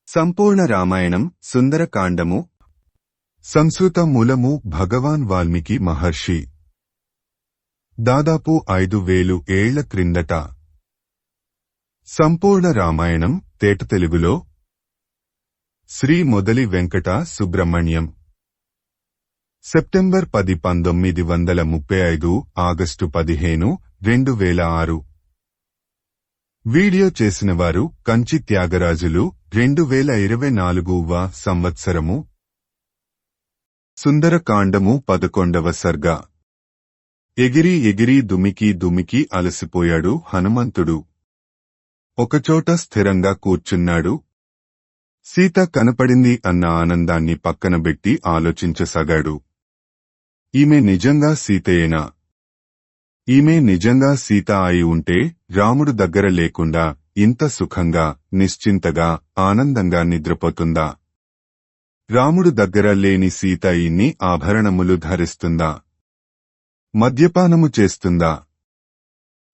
సంపూర్ణ రామాయణం సుందరకాండము సంస్కృత మూలము భగవాన్ వాల్మీకి మహర్షి దాదాపు 5000 ఏళ్ల క్రిందట సంపూర్ణ రామాయణం తేట తెలుగులో Shri Modali Venkata Subrahmanyam September 10 1935 August 15 2006 video చేసినవారు కంచి త్యాగరాజులు 2024వ సంవత్సరము సుందరకాండము 11వ సర్గ ఎగిరి ఎగిరి దుమికి దుమికి అలసిపోయాడు హనుమంతుడు. ఒకచోట స్థిరంగా కూర్చున్నాడు. సీత కనపడింది అన్న ఆనందాన్ని పక్కనబెట్టి ఆలోచించసాగాడు. ఈమె నిజంగా సీతయేనా? ఈమె నిజంగా సీత అయి ఉంటే రాముడు దగ్గర లేకుండా ఇంత సుఖంగా, నిశ్చింతగా, ఆనందంగా నిద్రపోతుందా? రాముడు దగ్గర లేని సీత ఇన్ని ఆభరణములు ధరిస్తుందా? మద్యపానము చేస్తుందా?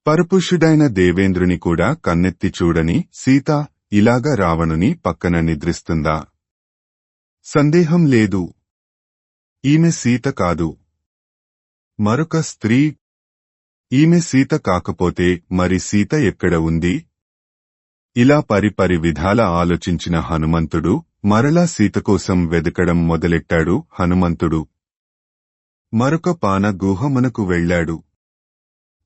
పరపురుషుడైన దేవేంద్రుని కూడా కన్నెత్తి చూడని సీత ఇలాగా రావణుని పక్కన నిద్రిస్తుందా? సందేహం లేదు, ఈమె సీత కాదు, మరొక స్త్రీ. ఈమె సీత కాకపోతే మరి సీత ఎక్కడ ఉంది? ఇలా పరిపరి విధాల ఆలోచించిన హనుమంతుడు మరలా సీత కోసం వెదకడం మొదలెట్టాడు. హనుమంతుడు మరొక పాన గుహమునకు వెళ్లాడు.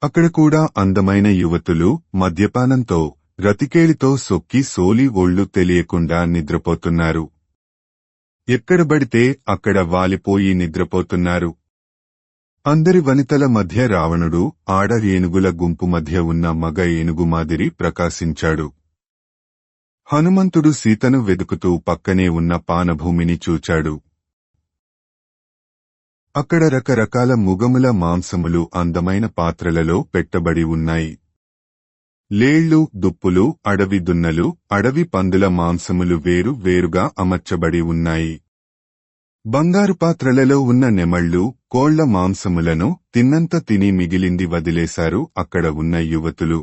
అక్కడ కూడా అందమైన యువతులు మద్యపానంతో రతికేళితో సొక్కి సోలి ఒళ్ళు తెలియకుండా నిద్రపోతున్నారు. ఎక్కడబడితే అక్కడ వాలిపోయి నిద్రపోతున్నారు. అందరి వనితల మధ్య రావణుడు ఆడ ఏనుగుల గుంపు మధ్య ఉన్న మగ ఏనుగు మాదిరి ప్రకాశించాడు. హనుమంతుడు సీతను వెదుకుతూ పక్కనే ఉన్న పానభూమిని చూచాడు. అక్కడ రకరకాల ముగముల మాంసములు అందమైన పాత్రలలో పెట్టబడి ఉన్నాయి. లేళ్లు, దుప్పులు, అడవి దున్నలు, అడవి పందుల మాంసములు వేరు వేరుగా అమర్చబడి ఉన్నాయి. బంగారు పాత్రలలో ఉన్న నెమళ్లు, కోళ్ల మాంసములను తిన్నంత తిని మిగిలింది వదిలేశారు అక్కడ ఉన్న యువతులు.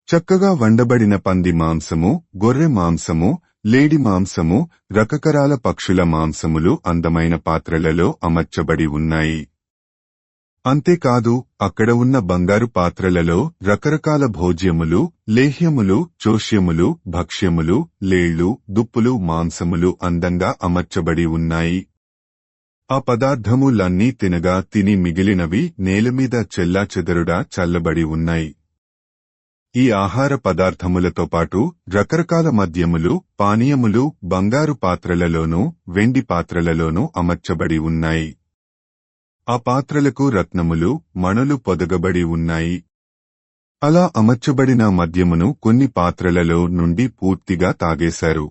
చక్కగా వండబడిన పంది మాంసము, గొర్రె మాంసము, లేడి మాంసము, రకరకాల పక్షుల మాంసములు అందమైన పాత్రలలో అమర్చబడి ఉన్నాయి. అంతేకాదు అక్కడ ఉన్న బంగారు పాత్రలలో రకరకాల భోజ్యములు, లేహ్యములు, చోష్యములు, భక్ష్యములు, లేళ్లు, దుప్పులు, మాంసములు అందంగా అమర్చబడి ఉన్నాయి. ఆ పదార్థములన్నీ తినగా తిని మిగిలినవి నేలమీద చెల్లాచెదరుడా చల్లబడి ఉన్నాయి. ఈ ఆహార పదార్థములతో పాటు రకరకాల మద్యములు, పానీయములు బంగారు పాత్రలలోనూ, వెండి పాత్రలలోనూ అమర్చబడి ఉన్నాయి. ఆ పాత్రలకు రత్నములు, మణులు పొదగబడి ఉన్నాయి. అలా అమర్చబడిన మద్యమును కొన్ని పాత్రలలో నుండి పూర్తిగా తాగేశారు.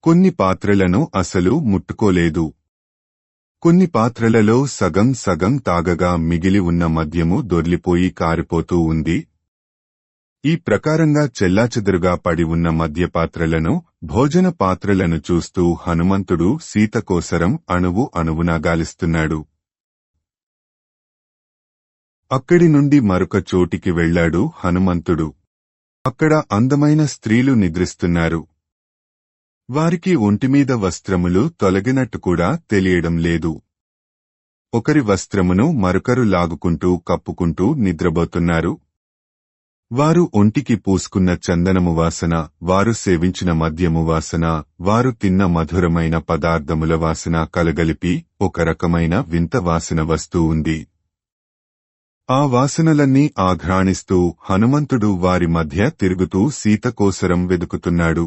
కొన్ని పాత్రలను అసలు ముట్టుకోలేదు. కొన్ని పాత్రలలో సగం సగం తాగగా మిగిలి ఉన్న మద్యము దొర్లిపోయి కారిపోతూ ఉంది. ఈ ప్రకారంగా చెల్లాచెదురుగా పడి ఉన్న మద్యపాత్రలను, భోజన పాత్రలను చూస్తూ హనుమంతుడు సీత కోసరం అణువు అణువునా గాలిస్తున్నాడు. అక్కడి నుండి మరొక చోటికి వెళ్లాడు హనుమంతుడు. అక్కడ అందమైన స్త్రీలు నిద్రిస్తున్నారు. వారికి ఒంటిమీద వస్త్రములు తొలగినట్టు కూడా తెలియడం లేదు. ఒకరి వస్త్రమును మరొకరు లాగుకుంటూ కప్పుకుంటూ నిద్రపోతున్నారు. వారు ఒంటికి పూసుకున్న చందనము వాసన, వారు సేవించిన మద్యము వాసన, వారు తిన్న మధురమైన పదార్థముల వాసన కలగలిపి ఒక రకమైన వింత వాసన వస్తూ ఉంది. ఆ వాసనలన్నీ ఆఘ్రాణిస్తూ హనుమంతుడు వారి మధ్య తిరుగుతూ సీత కోసరం వెదుకుతున్నాడు.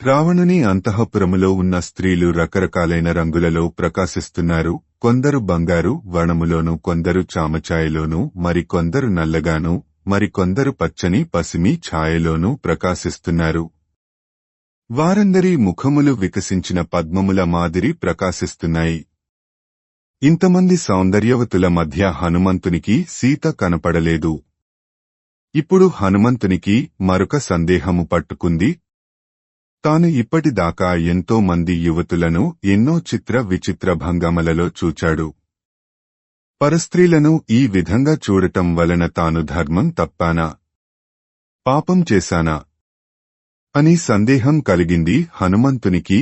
రావణుని అంతఃపురములో ఉన్న స్త్రీలు రకరకాలైన రంగులలో ప్రకాశిస్తున్నారు. కొందరు బంగారు వర్ణములోను, కొందరు చామఛాయలోను, మరికొందరు నల్లగాను, మరికొందరు పచ్చని పసిమి ఛాయలోనూ ప్రకాశిస్తున్నారు. వారందరి ముఖములు వికసించిన పద్మముల మాదిరి ప్రకాశిస్తున్నాయి. ఇంతమంది సౌందర్యవతుల మధ్య హనుమంతునికి సీత కనపడలేదు. ఇప్పుడు హనుమంతునికి మరొక సందేహము పట్టుకుంది. తాను ఇప్పటిదాకా ఎంతో మంది యువతులను ఎన్నో చిత్ర విచిత్ర భంగమలలో చూచాడు. పరస్త్రీలను ఈ విధంగా చూడటం వలన తాను ధర్మం తప్పానా? పాపం చేశానా? అని సందేహం కలిగింది హనుమంతునికి.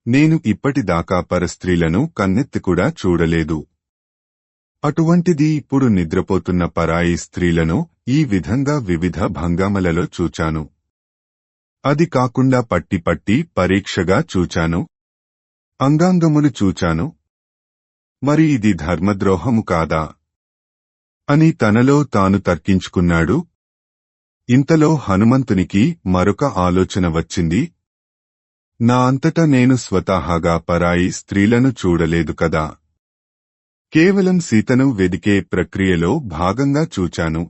నేను ఇప్పటిదాకా పరస్త్రీలను కన్నెత్తి కూడా చూడలేదు. అటువంటిది ఇప్పుడు నిద్రపోతున్న పరాయి స్త్రీలను ఈ విధంగా వివిధ భంగామలలో చూచాను. అది కాకుండా పట్టి పట్టి పరీక్షగా చూచాను. అంగాంగములు చూచాను. మరి ఇది ధర్మద్రోహము కాదా అని తనలో తాను తర్కించుకున్నాడు. ఇంతలో హనుమంతునికి మరొక ఆలోచన వచ్చింది. నా అంతటా నేను స్వతహాగా పరాయి స్త్రీలను చూడలేదు కదా. కేవలం సీతను వెదికే ప్రక్రియలో భాగంగా చూచాను.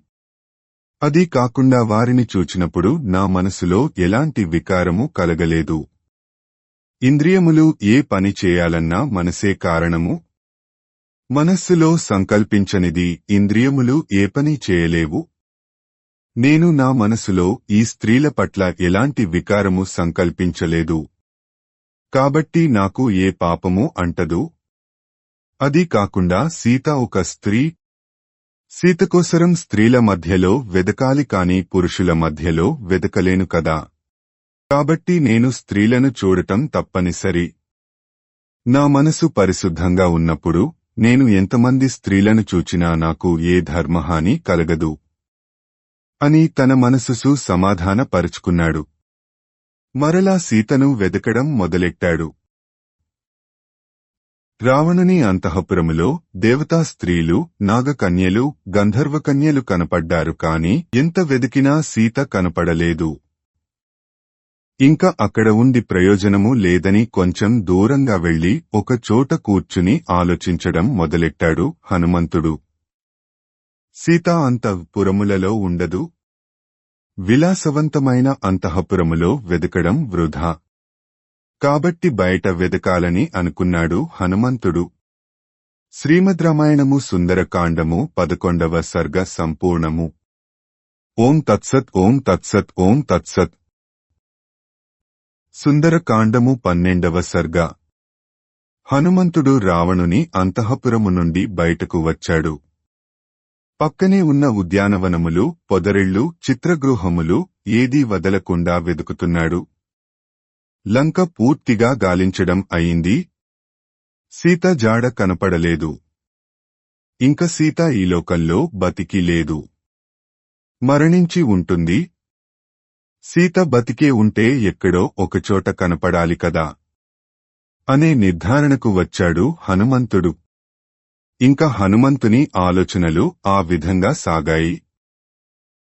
అదీ కాకుండా వారిని చూచినప్పుడు నా మనసులో ఎలాంటి వికారము కలగలేదు. ఇంద్రియములు ఏ పని చేయాలన్నా మనసే కారణము. మనస్సులో సంకల్పించనిది ఇంద్రియములు ఏ పని చేయలేవు. నేను నా మనసులో ఈ స్త్రీల పట్ల ఎలాంటి వికారము సంకల్పించలేదు. కాబట్టి నాకు ఏ పాపము అంటదు. అదీ కాకుండా సీత ఒక స్త్రీ. సీతకోసరం స్త్రీల మధ్యలో వెదకాలి కాని పురుషుల మధ్యలో వెదకలేను కదా. కాబట్టి నేను స్త్రీలను చూడటం తప్పనిసరి. నా మనసు పరిశుద్ధంగా ఉన్నప్పుడు నేను ఎంతమంది స్త్రీలను చూచినా నాకు ఏ ధర్మహాని కలగదు అని తన మనసుసు సమాధానపరుచుకున్నాడు. మరలా సీతను వెదకడం మొదలెట్టాడు. రావణుని అంతఃపురములో దేవతా స్త్రీలు, నాగకన్యలు, గంధర్వకన్యలు కనపడ్డారు కాని ఎంత వెదికినా సీత కనపడలేదు. ఇంకా అక్కడ ఉండి ప్రయోజనము లేదని కొంచెం దూరంగా వెళ్లి ఒక చోట కూర్చుని ఆలోచించడం మొదలెట్టాడు హనుమంతుడు. సీత అంతఃపురములలో ఉండదు. విలాసవంతమైన అంతఃపురములో వెదకడం వృధా. కాబట్టి బయట వెదకాలని అనుకున్నాడు హనుమంతుడు. శ్రీమద్ రామాయణము సుందరకాండము 11వ సర్గ సంపూర్ణము. ఓం తత్సత్ ఓం తత్సత్ ఓం తత్సత్. సుందరకాండము 12వ సర్గ. హనుమంతుడు రావణుని అంతఃపురము నుండి బయటకు వచ్చాడు. పక్కనే ఉన్న ఉద్యానవనములు, పొదరిళ్లు, చిత్రగృహములు ఏదీ వదలకుండా వెదుకుతున్నాడు. లంక పూర్తిగా గాలించడం అయింది. సీత జాడ కనపడలేదు. ఇంక సీత ఈ లోకంలో బతికి లేదు. మరణించి ఉంటుంది. సీత బతికే ఉంటే ఎక్కడో ఒకచోట కనపడాలి కదా అనే నిర్ధారణకు వచ్చాడు హనుమంతుడు. ఇంకా హనుమంతుని ఆలోచనలు ఆ విధంగా సాగాయి.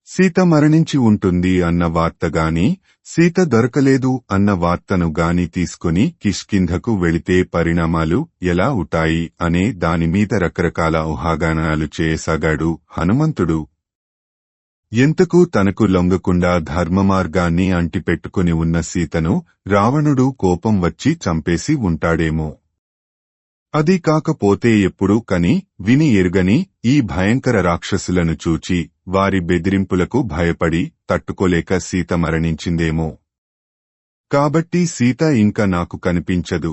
సీత మరణించి ఉంటుంది అన్న వార్తగాని, సీత దొరకలేదు అన్న వార్తను గాని తీసుకుని కిష్కింధకు వెళితే పరిణామాలు ఎలా ఉంటాయి అనే దానిమీద రకరకాల ఊహాగానాలు చేయసాగాడు హనుమంతుడు. ఎంతకు తనకు లొంగకుండా ధర్మమార్గాన్ని అంటిపెట్టుకుని ఉన్న సీతను రావణుడు కోపం వచ్చి చంపేసి ఉంటాడేమో. అది కాకపోతే ఎప్పుడూ కని విని ఎరుగని ఈ భయంకర రాక్షసులను చూచి వారి బెదిరింపులకు భయపడి తట్టుకోలేక సీత మరణించిందేమో. కాబట్టి సీత ఇంక నాకు కనిపించదు.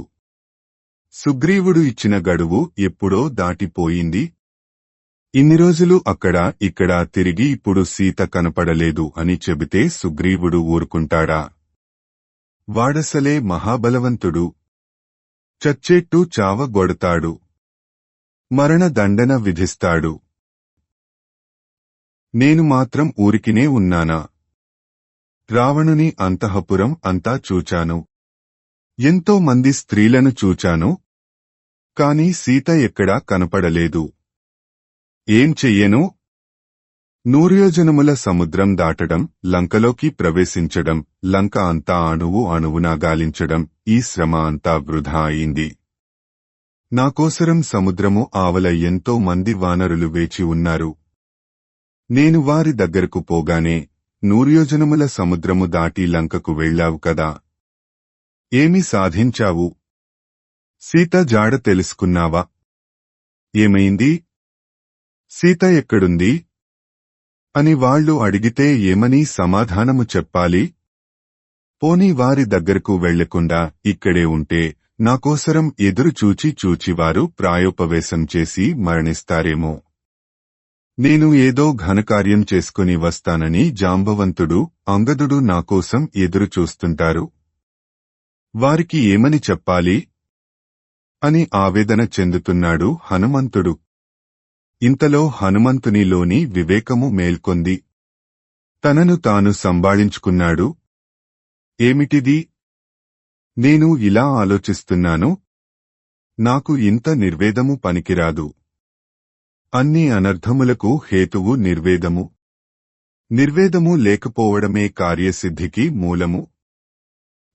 సుగ్రీవుడు ఇచ్చిన గడువు ఎప్పుడో దాటిపోయింది. ఇన్ని రోజులు అక్కడా ఇక్కడా తిరిగి ఇప్పుడు సీత కనపడలేదు అని చెబితే సుగ్రీవుడు ఊరుకుంటాడా? వాడసలే మహాబలవంతుడు. చచ్చేట్టు చావగొడతాడు. మరణ దండన విధిస్తాడు. నేను మాత్రం ఊరికినే ఉన్నానా? రావణుని అంతఃపురం అంతా చూచాను. ఎంతో మంది స్త్రీలను చూచాను. కాని సీత ఎక్కడా కనపడలేదు. ఏం చెయ్యను? 100 యోజనముల సముద్రం దాటడం, లంకలోకి ప్రవేశించడం, లంక అంతా అణువు అణువునా గాలించడం, ఈ శ్రమ అంతా వృధా అయింది. నాకోసరం సముద్రము ఆవల ఎంతో మంది వానరులు వేచి ఉన్నారు. నేను వారి దగ్గరకు పోగానే 100 యోజనముల సముద్రము దాటి లంకకు వెళ్ళావు కదా. ఏమి సాధించావు? సీత జాడ తెలుసుకున్నావా? ఏమైంది? సీత ఎక్కడుంది అని వాళ్ళు అడిగితే ఏమని సమాధానము చెప్పాలి? పోనీ వారి దగ్గరకు వెళ్లకుండా ఇక్కడే ఉంటే నాకోసరం ఎదురు చూచి వారు ప్రాయోపవేశం చేసి మరణిస్తారేమో. నేను ఏదో ఘనకార్యం చేసుకుని వస్తానని జాంబవంతుడు, అంగదుడు నాకోసం ఎదురు చూస్తుంటారు. వారికి ఏమని చెప్పాలి అని ఆవేదన చెందుతున్నాడు హనుమంతుడు. ఇంతలో హనుమంతునిలోని వివేకము మేల్కొంది. తనను తాను సంభాళించుకున్నాడు. ఏమిటిది? నేను ఇలా ఆలోచిస్తున్నాను. నాకు ఇంత నిర్వేదము పనికిరాదు. అన్ని అనర్థములకు హేతువు నిర్వేదము. నిర్వేదము లేకపోవడమే కార్యసిద్ధికి మూలము.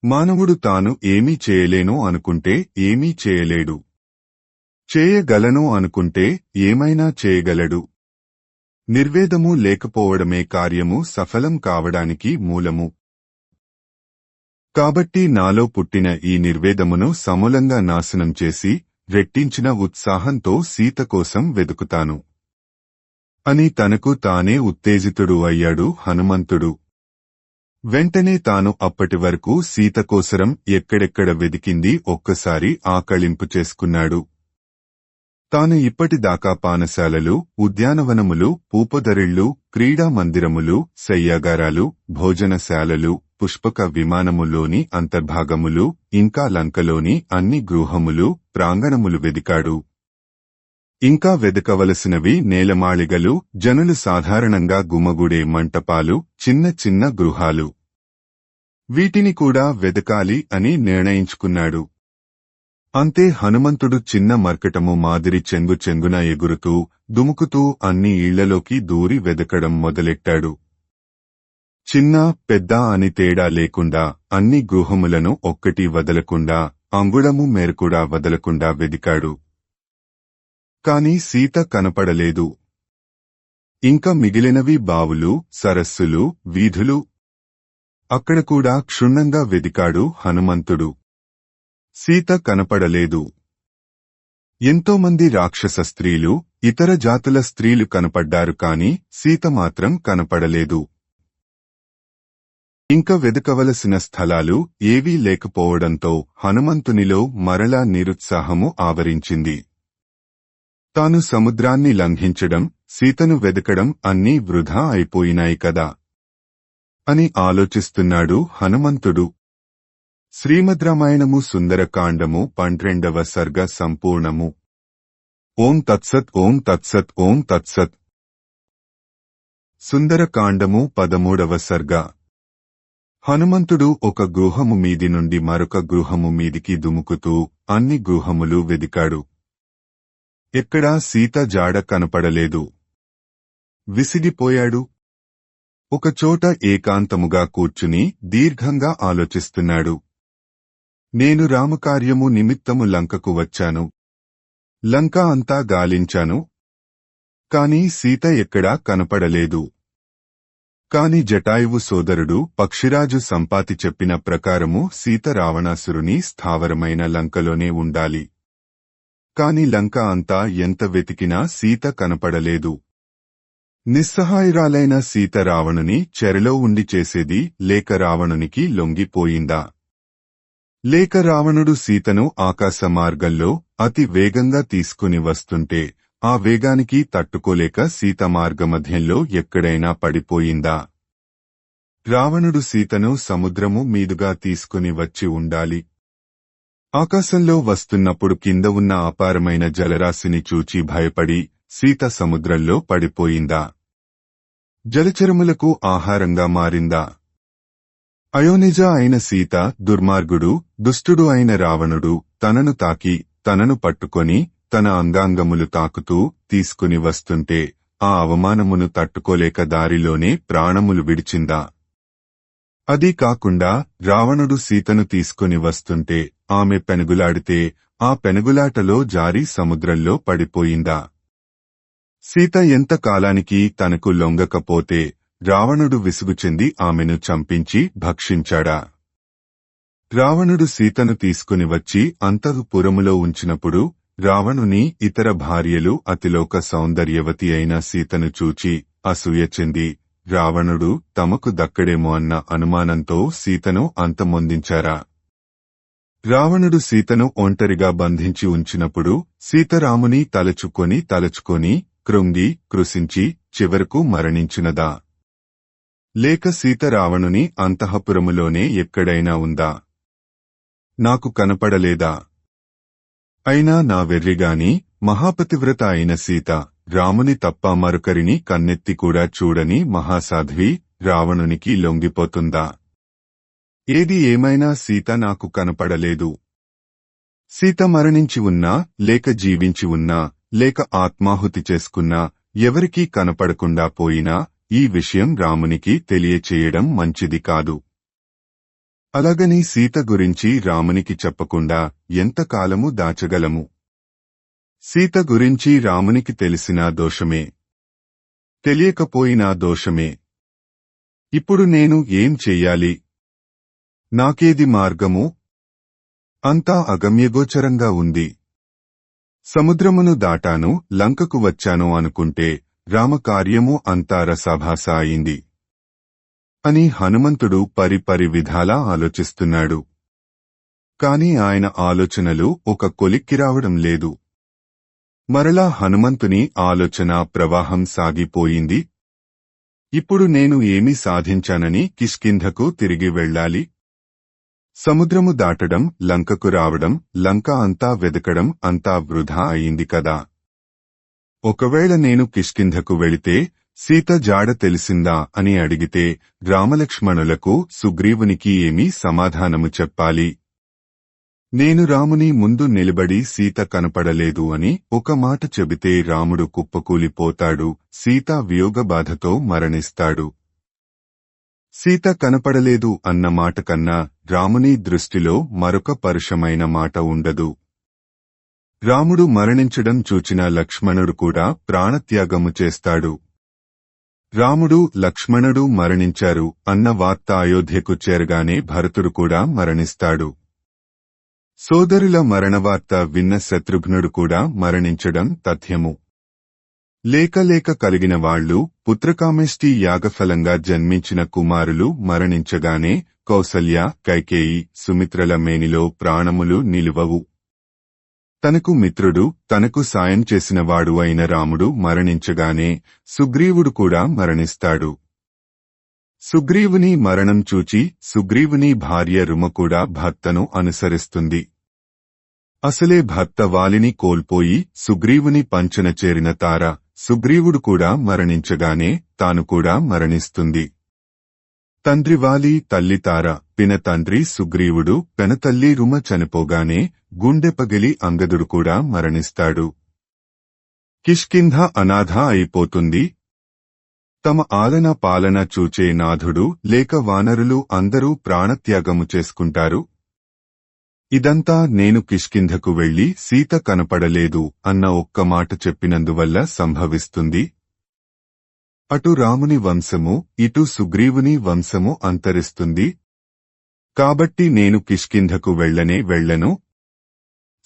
మానవుడు తాను ఏమీ చేయలేను అనుకుంటే ఏమీ చేయలేడు. చేయగలను అనుకుంటే ఏమైనా చేయగలడు. నిర్వేదము లేకపోవడమే కార్యము సఫలం కావడానికి మూలము. కాబట్టి నాలో పుట్టిన ఈ నిర్వేదమును సమూలంగా నాశనం చేసి రెట్టించిన ఉత్సాహంతో సీత కోసం వెదుకుతాను అని తనకు తానే ఉత్తేజితుడు అయ్యాడు హనుమంతుడు. వెంటనే తాను అప్పటివరకు సీత కోసరం ఎక్కడెక్కడ వెదికింది ఒక్కసారి ఆకళింపు చేసుకున్నాడు. తాను ఇప్పటిదాకా పానశాలలు, ఉద్యానవనములు, పూపదరిళ్లు, క్రీడా మందిరములు, శయ్యాగారాలు, భోజనశాలలు, పుష్పక విమానములోని అంతర్భాగములు, ఇంకా లంకలోని అన్ని గృహములు, ప్రాంగణములు వెదికాడు. ఇంకా వెదకవలసినవి నేలమాళిగలు, జనులు సాధారణంగా గుమగుడే మంటపాలు, చిన్న చిన్న గృహాలు. వీటిని కూడా వెదకాలి అని నిర్ణయించుకున్నాడు. అంతే హనుమంతుడు చిన్న మర్కటము మాదిరి చెంగు చెంగున ఎగురుతూ, దుముకుతూ అన్ని ఇళ్లలోకి దూరి వెదకడం మొదలెట్టాడు. చిన్న, పెద్ద అని తేడా లేకుండా అన్ని గృహములను ఒక్కటి వదలకుండా, అంగుళము మేరకూడా వదలకుండా వెదికాడు. కాని సీత కనపడలేదు. ఇంకా మిగిలినవి బావులు, సరస్సులు, వీధులు. అక్కడ కూడా క్షుణ్ణంగా వెదికాడు హనుమంతుడు. సీత కనపడలేదు. ఎంతోమంది రాక్షస స్త్రీలు, ఇతర జాతుల స్త్రీలు కనపడ్డారు కాని సీత మాత్రం కనపడలేదు. ఇంక వెదకవలసిన స్థలాలు ఏవీ లేకపోవడంతో హనుమంతునిలో మరలా నిరుత్సాహము ఆవరించింది. తాను సముద్రాన్ని లంఘించడం, సీతను వెదకడం అన్నీ వృధా అయిపోయినాయి కదా అని ఆలోచిస్తున్నాడు హనుమంతుడు. శ్రీమద్రామాయణము సుందరకాండము 12వ సర్గ సంపూర్ణము. ఓం తత్సత్ ఓం తత్సత్ ఓం తత్సత్. సుందరకాండము 13వ సర్గ. హనుమంతుడు ఒక గృహము మీది నుండి మరొక గృహము మీదికి దుముకుతూ అన్ని గృహములు వెదికాడు. ఎక్కడా సీత జాడ కనపడలేదు. విసిగిపోయాడు. ఒకచోట ఏకాంతముగా కూర్చుని దీర్ఘంగా ఆలోచిస్తున్నాడు. నేను రామకార్యము నిమిత్తము లంకకు వచ్చాను. లంక అంతా గాలించాను. కాని సీత ఎక్కడా కనపడలేదు. కాని జటాయువు సోదరుడు పక్షిరాజు సంపాతి చెప్పిన ప్రకారము సీత రావణాసురుని స్థావరమైన లంకలోనే ఉండాలి. కాని లంక అంతా ఎంత వెతికినా సీత కనపడలేదు. నిస్సహాయురాలైన సీత రావణుని చెరలో ఉండి చేసేది లేక రావణునికి లొంగిపోయిందా? లేక రావణుడు సీతను ఆకాశ మార్గంలో అతి వేగంగా తీసుకుని వస్తుంటే ఆ వేగానికి తట్టుకోలేక సీత మార్గమధ్యంలో ఎక్కడైనా పడిపోయిందా? రావణుడు సీతను సముద్రము మీదుగా తీసుకుని వచ్చి ఉండాలి. ఆకాశంలో వస్తున్నప్పుడు కింద ఉన్న అపారమైన జలరాశిని చూచి భయపడి సీత సముద్రంలో పడిపోయిందా? జలచరములకు ఆహారంగా మారిందా? అయోనిజ అయిన సీత, దుర్మార్గుడు, దుష్టుడు అయిన రావణుడు తనను తాకి, తనను పట్టుకొని, తన అంగాంగములు తాకుతూ తీసుకుని వస్తుంటే ఆ అవమానమును తట్టుకోలేక దారిలోనే ప్రాణములు విడిచిందా? అదీ కాకుండా రావణుడు సీతను తీసుకుని వస్తుంటే ఆమె పెనుగులాడితే ఆ పెనుగులాటలో జారి సముద్రంలో పడిపోయిందా? సీత ఎంత కాలానికి తనకు లొంగకపోతే రావణుడు విసుగు చెంది ఆమెను చంపించి భక్షించాడా? రావణుడు సీతను తీసుకుని వచ్చి అంతఃపురములో ఉంచినప్పుడు రావణుని ఇతర భార్యలు అతిలోక సౌందర్యవతి అయిన సీతను చూచి అసూయ చెంది రావణుడు తమకు దక్కడేమో అన్న అనుమానంతో సీతను అంతమొందించారా? రావణుడు సీతను ఒంటరిగా బంధించి ఉంచినప్పుడు సీతారాముని తలచుకొని కృంగి కృశించి చివరకు మరణించినదా? లేక సీత రావణుని అంతఃపురములోనే ఎక్కడైనా ఉందా? నాకు కనపడలేదా? అయినా నా వెర్రిగాని మహాపతివ్రత అయిన సీత రాముని తప్ప మరొకరిని కన్నెత్తి కూడా చూడని మహాసాధ్వి రావణునికి లొంగిపోతుందా? ఏది ఏమైనా సీత నాకు కనపడలేదు. సీత మరణించి ఉన్నా, లేక జీవించి ఉన్నా, లేక ఆత్మాహుతి చేసుకున్నా, ఎవరికీ కనపడకుండా పోయినా ఈ విషయం రామునికి తెలియచేయడం మంచిది కాదు. అలాగని సీత గురించి రామునికి చెప్పకుండా ఎంతకాలము దాచగలము? సీత గురించి రామునికి తెలిసినా దోషమే, తెలియకపోయినా దోషమే. ఇప్పుడు నేను ఏం చెయ్యాలి? నాకేది మార్గము? అంతా అగమ్యగోచరంగా ఉంది. సముద్రమును దాటాను, లంకకు వచ్చాను అనుకుంటే రామకార్యము అంతా రసాభాస అయింది అని హనుమంతుడు పరిపరి విధాలా ఆలోచిస్తున్నాడు. కాని ఆయన ఆలోచనలు ఒక కొలిక్కి రావడం లేదు. మరలా హనుమంతుని ఆలోచన ప్రవాహం సాగిపోయింది. ఇప్పుడు నేను ఏమి సాధించానని కిష్కింధకు తిరిగి వెళ్ళాలి? సముద్రము దాటడం, లంకకు రావడం, లంక అంతా వెదకడం అంతా వృధా అయింది కదా. ఒకవేళ నేను కిష్కింధకు వెళితే సీత జాడ తెలిసిందా అని అడిగితే రామలక్ష్మణులకు సుగ్రీవునికి ఏమీ సమాధానము చెప్పాలి? నేను రాముని ముందు నిలబడి సీత కనపడలేదు అని ఒక మాట చెబితే రాముడు కుప్పకూలిపోతాడు, సీతా వియోగబాధతో మరణిస్తాడు. సీత కనపడలేదు అన్న మాట కన్నా రాముని దృష్టిలో మరొక పరుషమైన మాట ఉండదు. రాముడు మరణించడం చూచిన లక్ష్మణుడు కూడా ప్రాణత్యాగము చేస్తాడు. రాముడు, లక్ష్మణుడు మరణించారు అన్న వార్త అయోధ్యకు చేరగానే భరతుడు కూడా మరణిస్తాడు. సోదరుల మరణవార్త విన్న శత్రుఘ్నుడు కూడా మరణించడం తథ్యము. లేక కలిగిన వాళ్లు, పుత్రకామేష్టి యాగఫలంగా జన్మించిన కుమారులు మరణించగానే కౌసల్య, కైకేయి, సుమిత్రల మేనిలో ప్రాణములు నిలువవు. తనకు మిత్రుడు, తనకు సాయం చేసినవాడు అయిన రాముడు మరణించగానే సుగ్రీవుడు కూడా మరణిస్తాడు. సుగ్రీవుని మరణం చూచి సుగ్రీవుని భార్య రుమ కూడా భర్తను అనుసరిస్తుంది. అసలే భర్త వాలిని కోల్పోయి సుగ్రీవుని పంచన చేరిన తార, సుగ్రీవుడు కూడా మరణించగానే తాను కూడా మరణిస్తుంది. తండ్రి వాలి, తల్లి తార, పిన తండ్రి సుగ్రీవుడు, పెనతల్లి రుమ చనిపోగానే గుండె పగిలి అంగదుడు కూడా మరణిస్తాడు. కిష్కింధ అనాథ అయిపోతుంది. తమ ఆలన పాలన చూచే నాథుడు లేక వానరులు అందరూ ప్రాణత్యాగము చేసుకుంటారు. ఇదంతా నేను కిష్కింధకు వెళ్లి సీత కనపడలేదు అన్న ఒక్క మాట చెప్పినందువల్ల సంభవిస్తుంది. అటు రాముని వంశము, ఇటు సుగ్రీవుని వంశము అంతరిస్తుంది. కాబట్టి నేను కిష్కింధకు వెళ్ళను.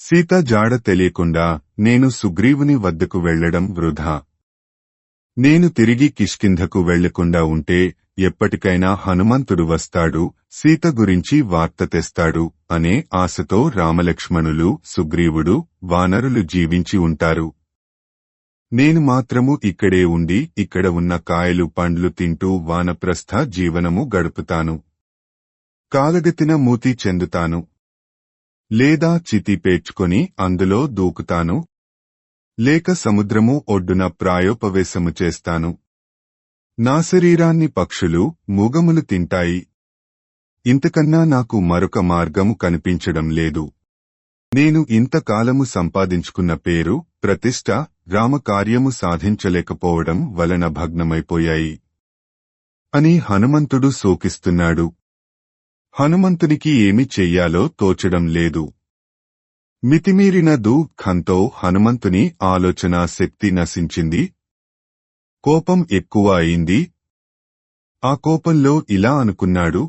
సీత జాడ తెలియకుండా నేను సుగ్రీవుని వద్దకు వెళ్లడం వృధా. నేను తిరిగి కిష్కింధకు వెళ్లకుండా ఉంటే ఎప్పటికైనా హనుమంతుడు వస్తాడు, సీత గురించి వార్త తెస్తాడు అనే ఆశతో రామలక్ష్మణులు, సుగ్రీవుడు, వానరులు జీవించి ఉంటారు. నేను మాత్రము ఇక్కడే ఉండి ఇక్కడ ఉన్న కాయలు పండ్లు తింటూ వానప్రస్థ జీవనము గడుపుతాను. కాలగతిన మూతి చెందుతాను. లేదా చితి పేర్చుకొని అందులో దూకుతాను. లేక సముద్రము ఒడ్డున ప్రాయోపవేశము చేస్తాను. నా శరీరాన్ని పక్షులు, మూగములు తింటాయి. ఇంతకన్నా నాకు మరొక మార్గము కనిపించడం లేదు. నేను ఇంతకాలము సంపాదించుకున్న పేరు, ప్రతిష్ట, రామకార్యము సాధించలేకపోవడం వలన భగ్నమైపోయాయి అని హనుమంతుడు శోకిస్తున్నాడు. హనుమంతునికి ఏమి చెయ్యాలో తోచడం లేదు. మితిమీరిన దుఃఖంతో హనుమంతుని ఆలోచనా శక్తి నశించింది. కోపం ఎక్కువ అయింది. ఆ కోపంలో ఇలా అనుకున్నాడు,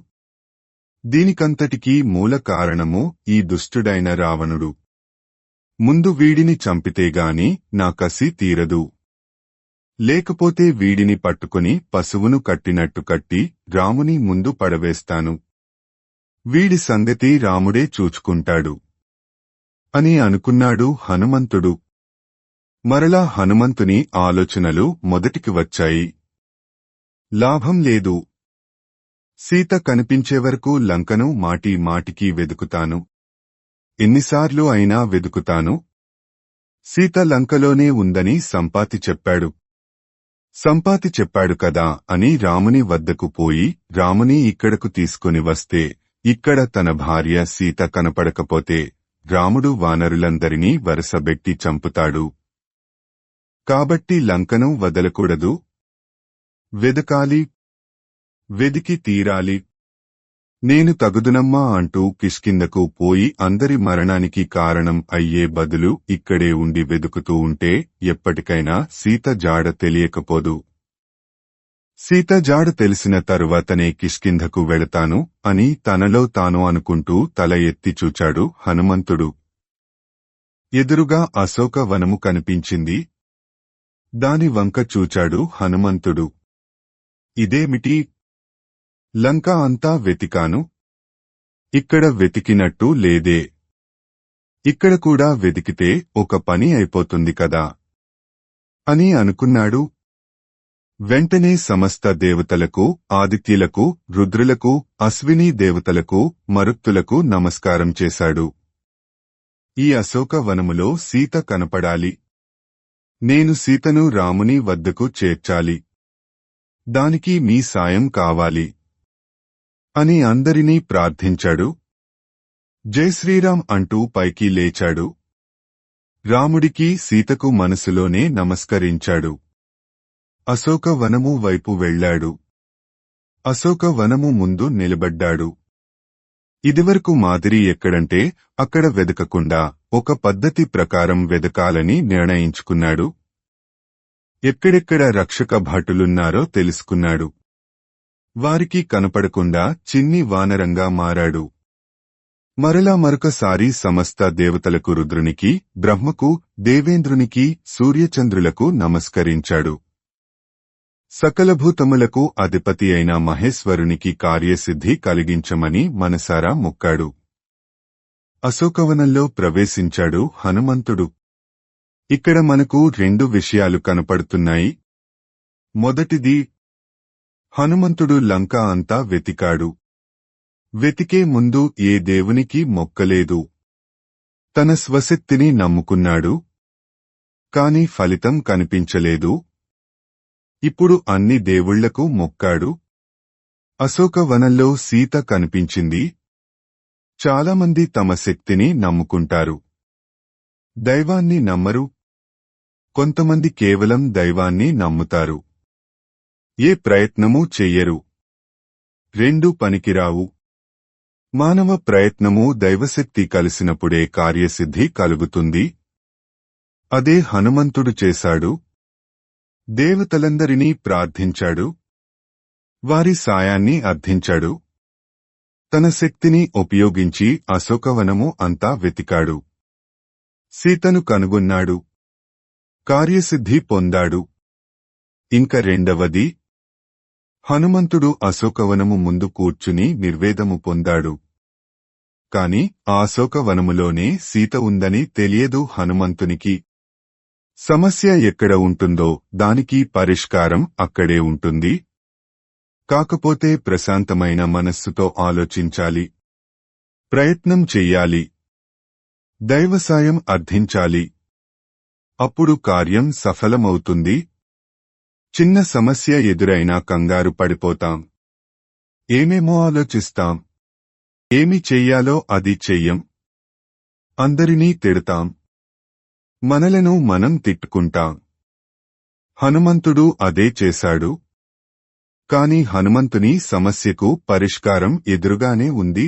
దీనికంతటికీ మూల కారణము ఈ దుష్టుడైన రావణుడు. ముందు వీడిని చంపితేగాని నా కసి తీరదు. లేకపోతే వీడిని పట్టుకుని పశువును కట్టినట్టు కట్టి రాముని ముందు పడవేస్తాను. వీడి సంగతి రాముడే చూచుకుంటాడు అని అనుకున్నాడు హనుమంతుడు. మరలా హనుమంతుని ఆలోచనలు మొదటికి వచ్చాయి. లాభం లేదు. సీత కనిపించే వరకు లంకను మాటి మాటికి వెదుకుతాను. ఎన్నిసార్లు అయినా వెదుకుతాను. సీత లంకలోనే ఉందని సంపాతి చెప్పాడు. సంపాతి చెప్పాడు కదా అని రాముని వద్దకు పోయి రాముని ఇక్కడకు తీసుకుని వస్తే ఇక్కడ తన భార్య సీత కనపడకపోతే రాముడు వానరులందరినీ వరసబెట్టి చంపుతాడు. కాబట్టి లంకను వదలకూడదు. వెదకాలి. వెదికి తీరాలి. నేను తగుదునమ్మా అంటూ కిష్కిందకు పోయి అందరి మరణానికి కారణం అయ్యే బదులు ఇక్కడే ఉండి వెదుకుతూ ఉంటే ఎప్పటికైనా సీత జాడ తెలియకపోదు. సీత జాడ తెలిసిన తరువాతనే కిష్కింధకు వెళతాను అని తనలో తాను అనుకుంటూ తల ఎత్తి చూచాడు హనుమంతుడు. ఎదురుగా అశోక వనము కనిపించింది. దాని వంక చూచాడు హనుమంతుడు. ఇదేమిటి? లంక అంతా వెతికాను. ఇక్కడ వెతికినట్టు లేదే. ఇక్కడ కూడా వెతికితే ఒక పని అయిపోతుంది కదా అని అనుకున్నాడు. వెంటనే సమస్త దేవతలకు, ఆదిత్యులకు, రుద్రులకు, అశ్వినీ దేవతలకు, మరుత్తులకు నమస్కారం చేశాడు. ఈ అశోక వనములో సీత కనపడాలి. నేను సీతను రాముని వద్దకు చేర్చాలి. దానికి మీ సాయం కావాలి అని అందరినీ ప్రార్థించాడు. జై శ్రీరామ్ అంటూ పైకి లేచాడు. రాముడికి సీతకు మనసులోనే నమస్కరించాడు. అశోక వనము వైపు వెళ్లాడు. అశోక వనము ముందు నిలబడ్డాడు. ఇదివరకు మాదిరి ఎక్కడంటే అక్కడ వెదకకుండా ఒక పద్ధతి ప్రకారం వెదకాలని నిర్ణయించుకున్నాడు. ఎక్కడెక్కడ రక్షక భటులున్నారో తెలుసుకున్నాడు. వారికి కనపడకుండా చిన్ని వానరంగా మారాడు. మరలా మరొకసారి సమస్త దేవతలకు, రుద్రునికి, బ్రహ్మకు, దేవేంద్రునికి, సూర్యచంద్రులకు నమస్కరించాడు. సకలభూతములకు అధిపతి అయిన మహేశ్వరునికి కార్యసిద్ధి కలిగించమని మనసారా మొక్కాడు. అశోకవనంలో ప్రవేశించాడు హనుమంతుడు. ఇక్కడ మనకు 2 విషయాలు కనపడుతున్నాయి. మొదటిది, హనుమంతుడు లంక అంతా వెతికాడు. వెతికే ముందు ఏ దేవునికి మొక్కలేదు. తన స్వశక్తిని నమ్ముకున్నాడు. కాని ఫలితం కనిపించలేదు. ఇప్పుడు అన్ని దేవుళ్లకు మొక్కాడు. అశోకవనంలో సీత కనిపించింది. చాలామంది తమ శక్తిని నమ్ముకుంటారు. దైవాన్ని నమ్మరు. కొంతమంది కేవలం దైవాన్ని నమ్ముతారు. ఏ ప్రయత్నమూ చెయ్యరు. 2 పనికిరావు. మానవ ప్రయత్నము, దైవశక్తి కలిసినప్పుడే కార్యసిద్ధి కలుగుతుంది. అదే హనుమంతుడు చేశాడు. దేవతలందరినీ ప్రార్థించాడు. వారి సాయాన్ని అర్థించాడు. తన శక్తిని ఉపయోగించి అశోకవనము అంతా వెతికాడు. సీతను కనుగొన్నాడు. కార్యసిద్ధి పొందాడు. ఇంక రెండవది, హనుమంతుడు అశోకవనము ముందు కూర్చుని నిర్వేదము పొందాడు. కాని ఆ అశోకవనములోనే సీత ఉందని తెలియదు హనుమంతునికి. సమస్య ఎక్కడ ఉంటుందో దానికి పరిష్కారం అక్కడే ఉంటుంది. కాకపోతే ప్రశాంతమైన మనస్సుతో ఆలోచించాలి. ప్రయత్నం చెయ్యాలి. దైవసాయం అర్థించాలి. అప్పుడు కార్యం సఫలమవుతుంది. చిన్న సమస్య ఎదురైనా కంగారు పడిపోతాం. ఏమేమో ఆలోచిస్తాం. ఏమి చెయ్యాలో అది చెయ్యం. అందరినీ తిడతాం. మనలను మనం తిట్టుకుంటాం. హనుమంతుడు అదే చేశాడు. కాని హనుమంతుని సమస్యకు పరిష్కారం ఎదురుగానే ఉంది.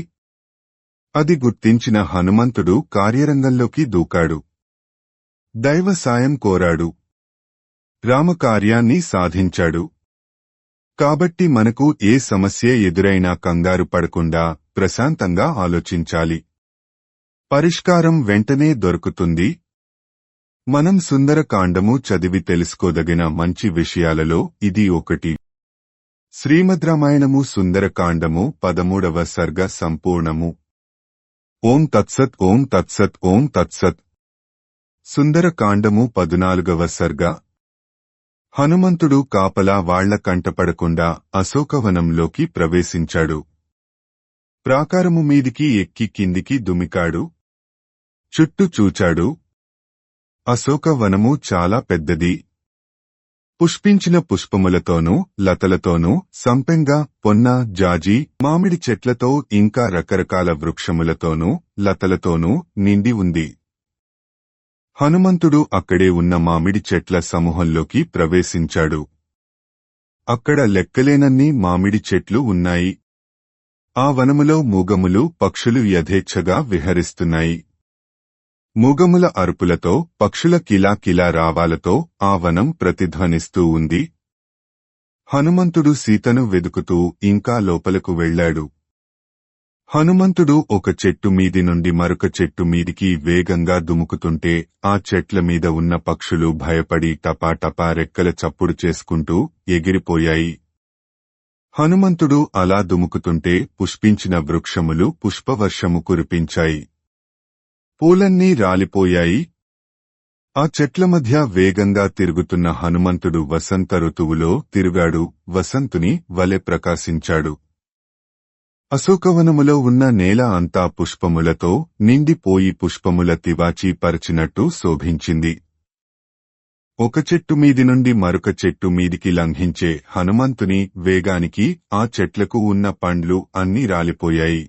అది గుర్తించిన హనుమంతుడు కార్యరంగంలోకి దూకాడు. దైవ సాయం కోరాడు. రామకార్యాన్ని సాధించాడు. కాబట్టి మనకు ఏ సమస్య ఎదురైనా కంగారు పడకుండా ప్రశాంతంగా ఆలోచించాలి. పరిష్కారం వెంటనే దొరుకుతుంది. మనం సుందరకాండము చదివి తెలుసుకోదగిన మంచి విషయాలలో ఇది ఒకటి. శ్రీమద్ రామాయణము సుందరకాండము 13వ సర్గ సంపూర్ణము. ఓం తత్సత్. ఓం తత్సత్. ఓం తత్సత్. సుందరకాండము 14వ సర్గ. హనుమంతుడు కాపలా వాళ్ల కంటపడకుండా అశోకవనంలోకి ప్రవేశించాడు. ప్రాకారము మీదికి ఎక్కి కిందికి దుమికాడు. చుట్టూ చూచాడు. అశోకవనము చాలా పెద్దది. పుష్పించిన పుష్పములతోనూ లతలతోనూ సంపెంగ, పొన్న, జాజి, మామిడి చెట్లతో ఇంకా రకరకాల వృక్షములతోనూ లతలతోనూ నిండి ఉంది. హనుమంతుడు అక్కడే ఉన్న మామిడి చెట్ల సమూహంలోకి ప్రవేశించాడు. అక్కడ లెక్కలేనన్ని మామిడి చెట్లు ఉన్నాయి. ఆ వనములో మూగములు, పక్షులు యథేచ్ఛగా విహరిస్తున్నాయి. మూగముల అరుపులతో, పక్షుల కిలాకిలా రావాలతో ఆ వనం ప్రతిధ్వనిస్తూ ఉంది. హనుమంతుడు సీతను వెదుకుతూ ఇంకా లోపలకు వెళ్లాడు. హనుమంతుడు ఒక చెట్టు మీది నుండి మరొక చెట్టు మీదికి వేగంగా దుముకుతుంటే ఆ చెట్ల మీద ఉన్న పక్షులు భయపడి టపాటపా రెక్కల చప్పుడు చేసుకుంటూ ఎగిరిపోయాయి. హనుమంతుడు అలా దుముకుతుంటే పుష్పించిన వృక్షములు పుష్పవర్షము కురిపించాయి. పూలన్నీ రాలిపోయాయి. ఆ చెట్ల మధ్య వేగంగా తిరుగుతున్న హనుమంతుడు వసంత ఋతువులో తిరుగాడు. వసంతుని వలె ప్రకాశించాడు. అశోకవనములో ఉన్న నేల అంతా పుష్పములతో నిండిపోయి పుష్పముల తివాచీ పరిచినట్టు శోభించింది. ఒక చెట్టు మీది నుండి మరొక చెట్టు మీదికి లంఘించే హనుమంతుని వేగానికి ఆ చెట్లకు ఉన్న పండ్లు అన్నీ రాలిపోయాయి.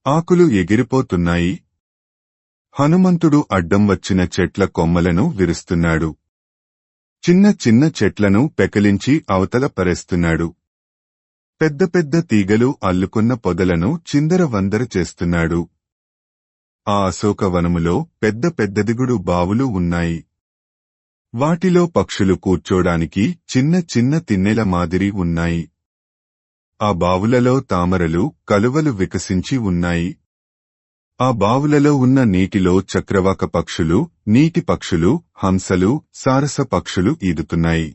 ఆకులు ఎగిరిపోతున్నాయి. హనుమంతుడు అడ్డం వచ్చిన చెట్ల కొమ్మలను విరుస్తున్నాడు. చిన్న చిన్న చెట్లను పెకలించి అవతల పరేస్తున్నాడు. పెద్ద పెద్ద తీగలు అల్లుకున్న పొదలను చిందరవందర చేస్తున్నాడు. ఆ అశోకవనములో పెద్ద పెద్దదిగుడు బావులు ఉన్నాయి. వాటిలో పక్షులు కూర్చోడానికి చిన్న చిన్న తిన్నెల మాదిరి ఉన్నాయి. ఆ బావులలో తామరలు, కలువలు వికసించి ఉన్నాయి. ఆ బావులలో ఉన్న నీటిలో చక్రవాక పక్షులు, నీటి పక్షులు, హంసలు, సారస పక్షులు ఈదుతున్నాయి.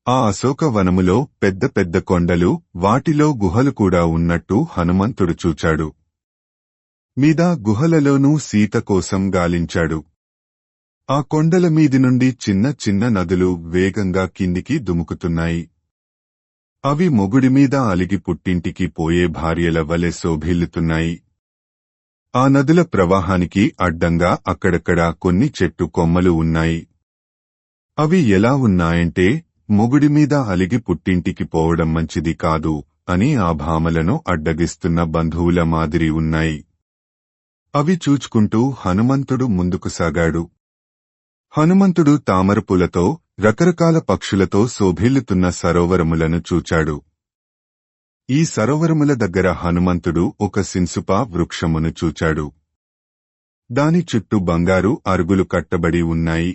ఆ అశోకవనములో పెద్ద పెద్ద కొండలు, వాటిలో గుహలు కూడా ఉన్నట్టు హనుమంతుడు చూచాడు. మీద గుహలలోనూ సీత కోసం గాలించాడు. ఆ కొండల మీది నుండి చిన్న చిన్న నదులు వేగంగా కిందికి దుముకుతున్నాయి. అవి మొగుడిమీద అలిగి పుట్టింటికి పోయే భార్యల వలె శోభిల్లుతున్నాయి. ఆ నదుల ప్రవాహానికి అడ్డంగా అక్కడక్కడా కొన్ని చెట్టు కొమ్మలు ఉన్నాయి. అవి ఎలా ఉన్నాయంటే మొగుడిమీద అలిగి పుట్టింటికి పోవడం మంచిది కాదు అని ఆ భామలను అడ్డగిస్తున్న బంధువుల మాదిరి ఉన్నాయి. అవి చూచుకుంటూ హనుమంతుడు ముందుకు సాగాడు. హనుమంతుడు తామరపూలతో, రకరకాల పక్షులతో శోభిల్లుతున్న సరోవరములను చూచాడు. ఈ సరోవరముల దగ్గర హనుమంతుడు ఒక సిన్సుప వృక్షమును చూచాడు. దాని చుట్టూ బంగారు అరుగులు కట్టబడి ఉన్నాయి.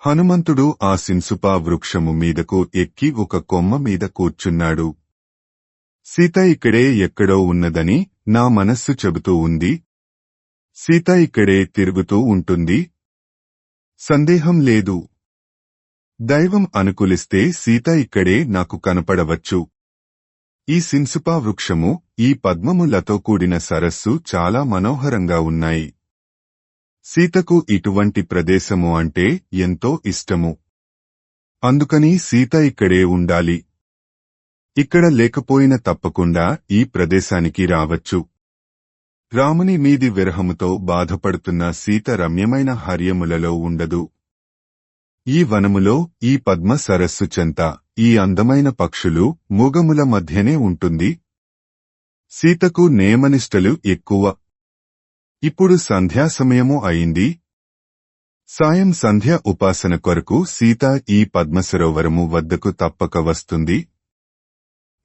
హనుమంతుడు ఆ సిన్సుప వృక్షము మీదకు ఎక్కి ఒక కొమ్మ మీద కూర్చున్నాడు. సీత ఇక్కడే ఎక్కడో ఉన్నదని నా మనస్సు చెబుతూ ఉంది. సీత ఇక్కడే తిరుగుతూ ఉంటుంది. సందేహం లేదు. దైవం అనుకూలిస్తే సీత ఇక్కడే నాకు కనపడవచ్చు. ఈ సిన్సుప వృక్షము, ఈ పద్మములతో కూడిన సరస్సు చాలా మనోహరంగా ఉన్నాయి. సీతకు ఇటువంటి ప్రదేశము అంటే ఎంతో ఇష్టము. అందుకని సీత ఇక్కడే ఉండాలి. ఇక్కడ లేకపోయినా తప్పకుండా ఈ ప్రదేశానికి రావచ్చు. రాముని మీది విరహముతో బాధపడుతున్న సీత రమ్యమైన హర్యములలో ఉండదు. ఈ వనములో, ఈ పద్మ సరస్సు చెంత, ఈ అందమైన పక్షులు, మూగముల మధ్యనే ఉంటుంది. సీతకు నేమనిష్టలు ఎక్కువ. ఇప్పుడు సంధ్యాసమయము అయింది. సాయం సంధ్య ఉపాసన కొరకు సీత ఈ పద్మసరోవరము వద్దకు తప్పక వస్తుంది.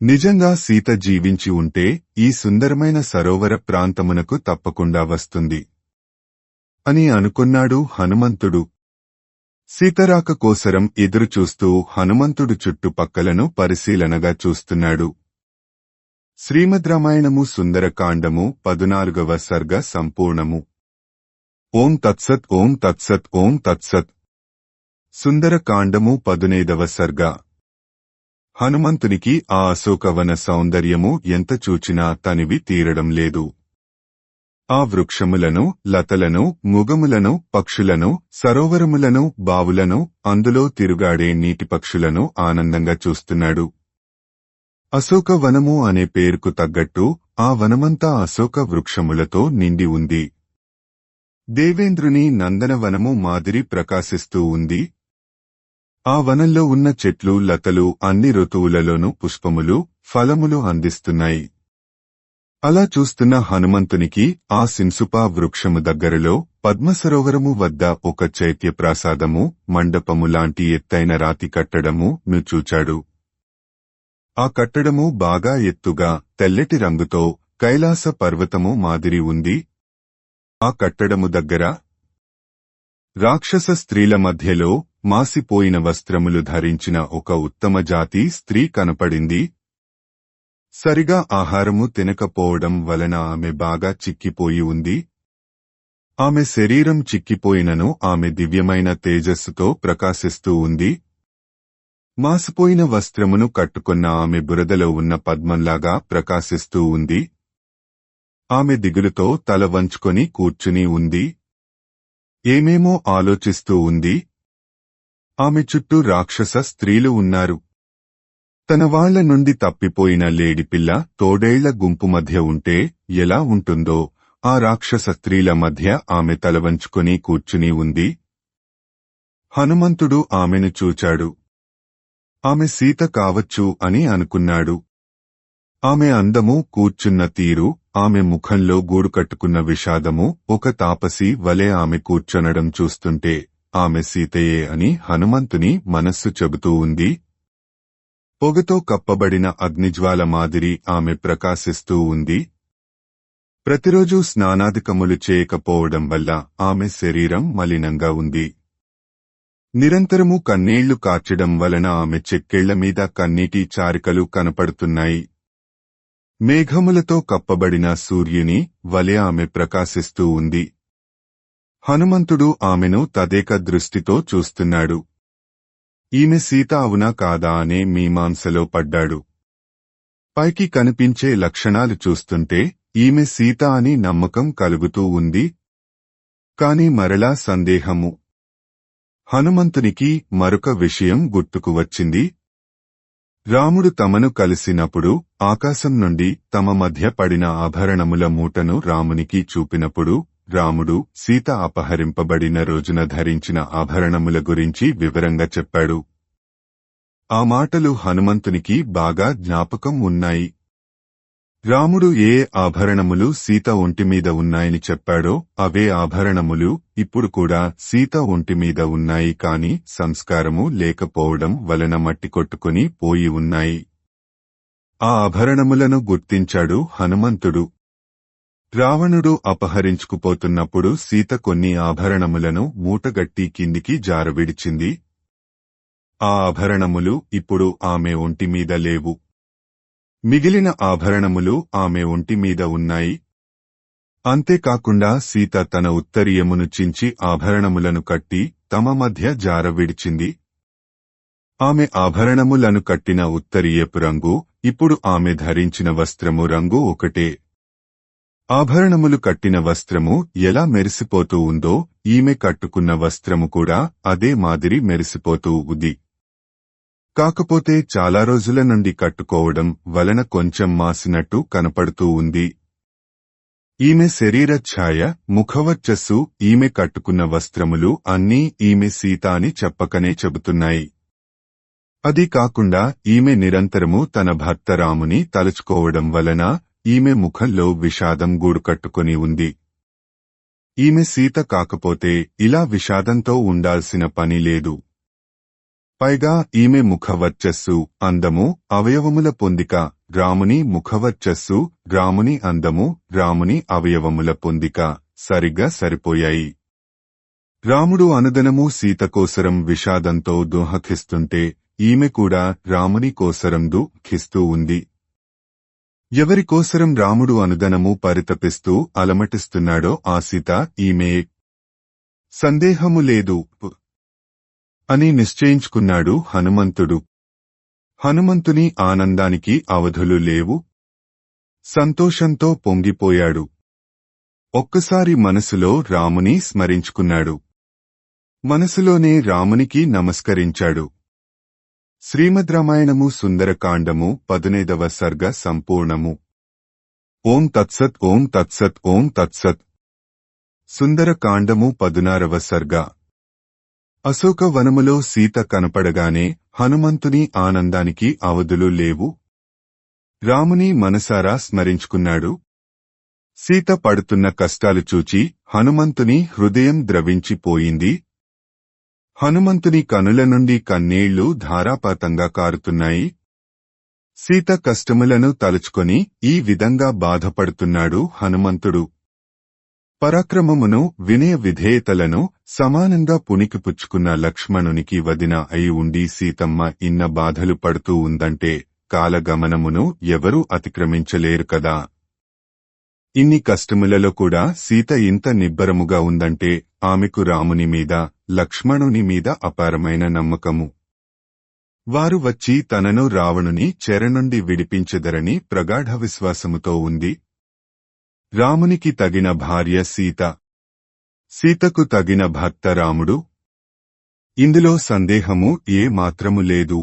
నిజంగా సీత జీవించి ఉంటే ఈ సుందరమైన సరోవర ప్రాంతమునకు తప్పకుండా వస్తుంది అని అనుకున్నాడు హనుమంతుడు. సీతరాక కోసరం ఎదురుచూస్తూ హనుమంతుడు చుట్టుపక్కలను పరిశీలనగా చూస్తున్నాడు. శ్రీమద్ రామాయణము సుందరకాండము 14వ సర్గ సంపూర్ణము. ఓం తత్సత్. ఓం తత్సత్. ఓం తత్సత్. సుందరకాండము 15వ సర్గ. హనుమంతునికి ఆ అశోకవన సౌందర్యము ఎంత చూచినా తనివి తీరడం లేదు. ఆ వృక్షములను, లతలను, ముగములను, పక్షులను, సరోవరములను, బావులను, అందులో తిరుగాడే నీటి పక్షులను ఆనందంగా చూస్తున్నాడు. అశోక వనము అనే పేరుకు తగ్గట్టు ఆ వనమంతా అశోక వృక్షములతో నిండి ఉంది. దేవేంద్రుని నందనవనము మాదిరి ప్రకాశిస్తూ ఉంది. ఆ వనంలో ఉన్న చెట్లు, లతలు అన్ని ఋతువులలోనూ పుష్పములు, ఫలములు అందిస్తున్నాయి. అలా చూస్తున్న హనుమంతునికి ఆ సింసుపా వృక్షము దగ్గరలో పద్మసరోవరము వద్ద ఒక చైత్యప్రాసాదము, మండపము లాంటి ఎత్తైన రాతి కట్టడము ను చూచాడు. ఆ కట్టడము బాగా ఎత్తుగా, తెల్లటి రంగుతో కైలాస పర్వతము మాదిరి ఉంది. ఆ కట్టడము దగ్గర రాక్షస స్త్రీల మధ్యలో మాసిపోయిన వస్త్రములు ధరించిన ఒక ఉత్తమ జాతి స్త్రీ కనపడింది. సరిగా ఆహారము తినకపోవడం వలన ఆమె బాగా చిక్కిపోయి ఉంది. ఆమె శరీరం చిక్కిపోయినను ఆమె దివ్యమైన తేజస్సుతో ప్రకాశిస్తూ ఉంది. మాసిపోయిన వస్త్రమును కట్టుకున్న ఆమె బురదలో ఉన్న పద్మంలాగా ప్రకాశిస్తూ ఉంది. ఆమె దిగులుతో తల వంచుకొని కూర్చుని ఉంది. ఏమేమో ఆలోచిస్తూ ఉంది. ఆమె చుట్టూ రాక్షస స్త్రీలు ఉన్నారు. తన వాళ్ల నుండి తప్పిపోయిన లేడిపిల్ల తోడేళ్ల గుంపు మధ్య ఉంటే ఎలా ఉంటుందో ఆ రాక్షస స్త్రీల మధ్య ఆమె తలవంచుకొని కూర్చుని ఉంది. హనుమంతుడు ఆమెను చూచాడు. ఆమె సీత కావచ్చు అని అనుకున్నాడు. ఆమె అందము, కూర్చున్న తీరు, ఆమె ముఖంలో గూడుకట్టుకున్న విషాదము, ఒక తాపసి వలె ఆమె కూర్చొనడం చూస్తుంటే ఆమె సీతయే అని హనుమంతుని మనస్సు చెబుతూ ఉంది. పొగతో కప్పబడిన అగ్నిజ్వాల మాదిరి ఆమె ప్రకాశిస్తూ ఉంది. ప్రతిరోజూ స్నానాదికములు చేయకపోవడం వల్ల ఆమె శరీరం మలినంగా ఉంది. నిరంతరము కన్నీళ్లు కార్చడం వలన ఆమె చెక్కేళ్ల మీద కన్నీటి చారికలు కనపడుతున్నాయి. మేఘములతో కప్పబడిన సూర్యుని వలె ఆమె ప్రకాశిస్తూ ఉంది. హనుమంతుడు ఆమెను తదేక దృష్టితో చూస్తున్నాడు. ఈమె సీత అవునా కాదా అనే మీమాంసలో పడ్డాడు. పైకి కనిపించే లక్షణాలు చూస్తుంటే ఈమె సీత అని నమ్మకం కలుగుతూ ఉంది. కాని మరలా సందేహము. హనుమంతునికి మరొక విషయం గుర్తుకు వచ్చింది. రాముడు తమను కలిసినప్పుడు ఆకాశం నుండి తమ మధ్య పడిన ఆభరణముల మూటను రామునికి చూపినప్పుడు రాముడు సీత అపహరింపబడిన రోజున ధరించిన ఆభరణముల గురించి వివరంగా చెప్పాడు. ఆ మాటలు హనుమంతునికి బాగా జ్ఞాపకం ఉన్నాయి. రాముడు ఏ ఆభరణములు సీత ఒంటిమీద ఉన్నాయని చెప్పాడో అవే ఆభరణములు ఇప్పుడు కూడా సీత ఒంటిమీద ఉన్నాయి. కాని సంస్కారము లేకపోవడం వలన మట్టి కొట్టుకుని పోయి ఉన్నాయి. ఆ ఆభరణములను గుర్తించాడు హనుమంతుడు. రావణుడు అపహరించుకుపోతున్నప్పుడు సీత కొన్ని ఆభరణములను మూటగట్టి కిందికి జారవిడిచింది. ఆ ఆభరణములు ఇప్పుడు ఆమె ఒంటిమీద లేవు. మిగిలిన ఆభరణములు ఆమె ఒంటిమీద ఉన్నాయి. అంతేకాకుండా సీత తన ఉత్తరీయమును చించి ఆభరణములను కట్టి తమ మధ్య జారవిడిచింది. ఆమె ఆభరణములను కట్టిన ఉత్తరీయపు రంగు ఇప్పుడు ఆమె ధరించిన వస్త్రము రంగు ఒకటే. ఆభరణములు కట్టిన వస్త్రము ఎలా మెరిసిపోతూ ఉందో ఈమె కట్టుకున్న వస్త్రము కూడా అదే మాదిరి మెరిసిపోతూ ఉంది. కాకపోతే చాలా రోజుల నుండి కట్టుకోవడం వలన కొంచెం మాసినట్టు కనపడుతూ ఉంది. ఈమె శరీర ఛాయ, ముఖవర్చస్సు, ఈమె కట్టుకున్న వస్త్రములు అన్నీ ఈమె సీత అని చెప్పకనే చెబుతున్నాయి. అది కాకుండా ఈమె నిరంతరము తన భర్త రాముని తలుచుకోవడం వలన ఈమె ముఖంలో విషాదం గూడుకట్టుకొని ఉంది. ఈమె సీత కాకపోతే ఇలా విషాదంతో ఉండాల్సిన పని లేదు. పైగా ఈమె ముఖవర్చస్సు, అందము, అవయవముల పొందిక, రాముని ముఖవర్చస్సు, రాముని అందము, రాముని అవయవముల పొందిక సరిగ్గా సరిపోయాయి. రాముడు అనుదనము సీత కోసరం విషాదంతో దుఃఖిస్తుంటే ఈమె కూడా రాముని కోసరం దుఃఖిస్తూ ఉంది. ఎవరి కోసరం రాముడు అనుదనము పరితపిస్తూ అలమటిస్తున్నాడో ఆ సీత ఈమె. సందేహము లేదు అని నిశ్చయించుకున్నాడు హనుమంతుడు. హనుమంతుని ఆనందానికి అవధులు లేవు. సంతోషంతో పొంగిపోయాడు. ఒక్కసారి మనసులో రాముని స్మరించుకున్నాడు. మనసులోనే రామునికి నమస్కరించాడు. శ్రీమద్ రామాయణము సుందరకాండము 15వ సర్గ సంపూర్ణము. ఓం తత్సత్ ఓం తత్సత్ ఓం తత్సత్. సుందరకాండము 16వ సర్గ. అశోక వనములో సీత కనపడగానే హనుమంతుని ఆనందానికి అవధులు లేవు. రాముని మనసారా స్మరించుకున్నాడు. సీత పడుతున్న కష్టాలు చూచి హనుమంతుని హృదయం ద్రవించిపోయింది. హనుమంతుని కనుల నుండి కన్నీళ్లు ధారాపాతంగా కారుతున్నాయి. సీత కష్టములను తలుచుకొని ఈ విధంగా బాధపడుతున్నాడు హనుమంతుడు. పరాక్రమమును వినయ విధేయతలను సమానంగా పుణికిపుచ్చుకున్న లక్ష్మణునికి వదిన అయి ఉండి సీతమ్మ ఇన్న బాధలు పడుతూ ఉందంటే కాలగమనమును ఎవరూ అతిక్రమించలేరు కదా. ఇన్ని కష్టములలో కూడా సీత ఇంత నిబ్బరముగా ఉందంటే ఆమెకు రాముని మీద, లక్ష్మణుని మీద అపారమైన నమ్మకము. వారు వచ్చి తనను రావణుని చెర నుండి విడిపించెదరని ప్రగాఢ విశ్వాసముతో ఉంది. రామునికి తగిన భార్య సీత, సీతకు తగిన భర్త రాముడు. ఇందులో సందేహము ఏ మాత్రము లేదు.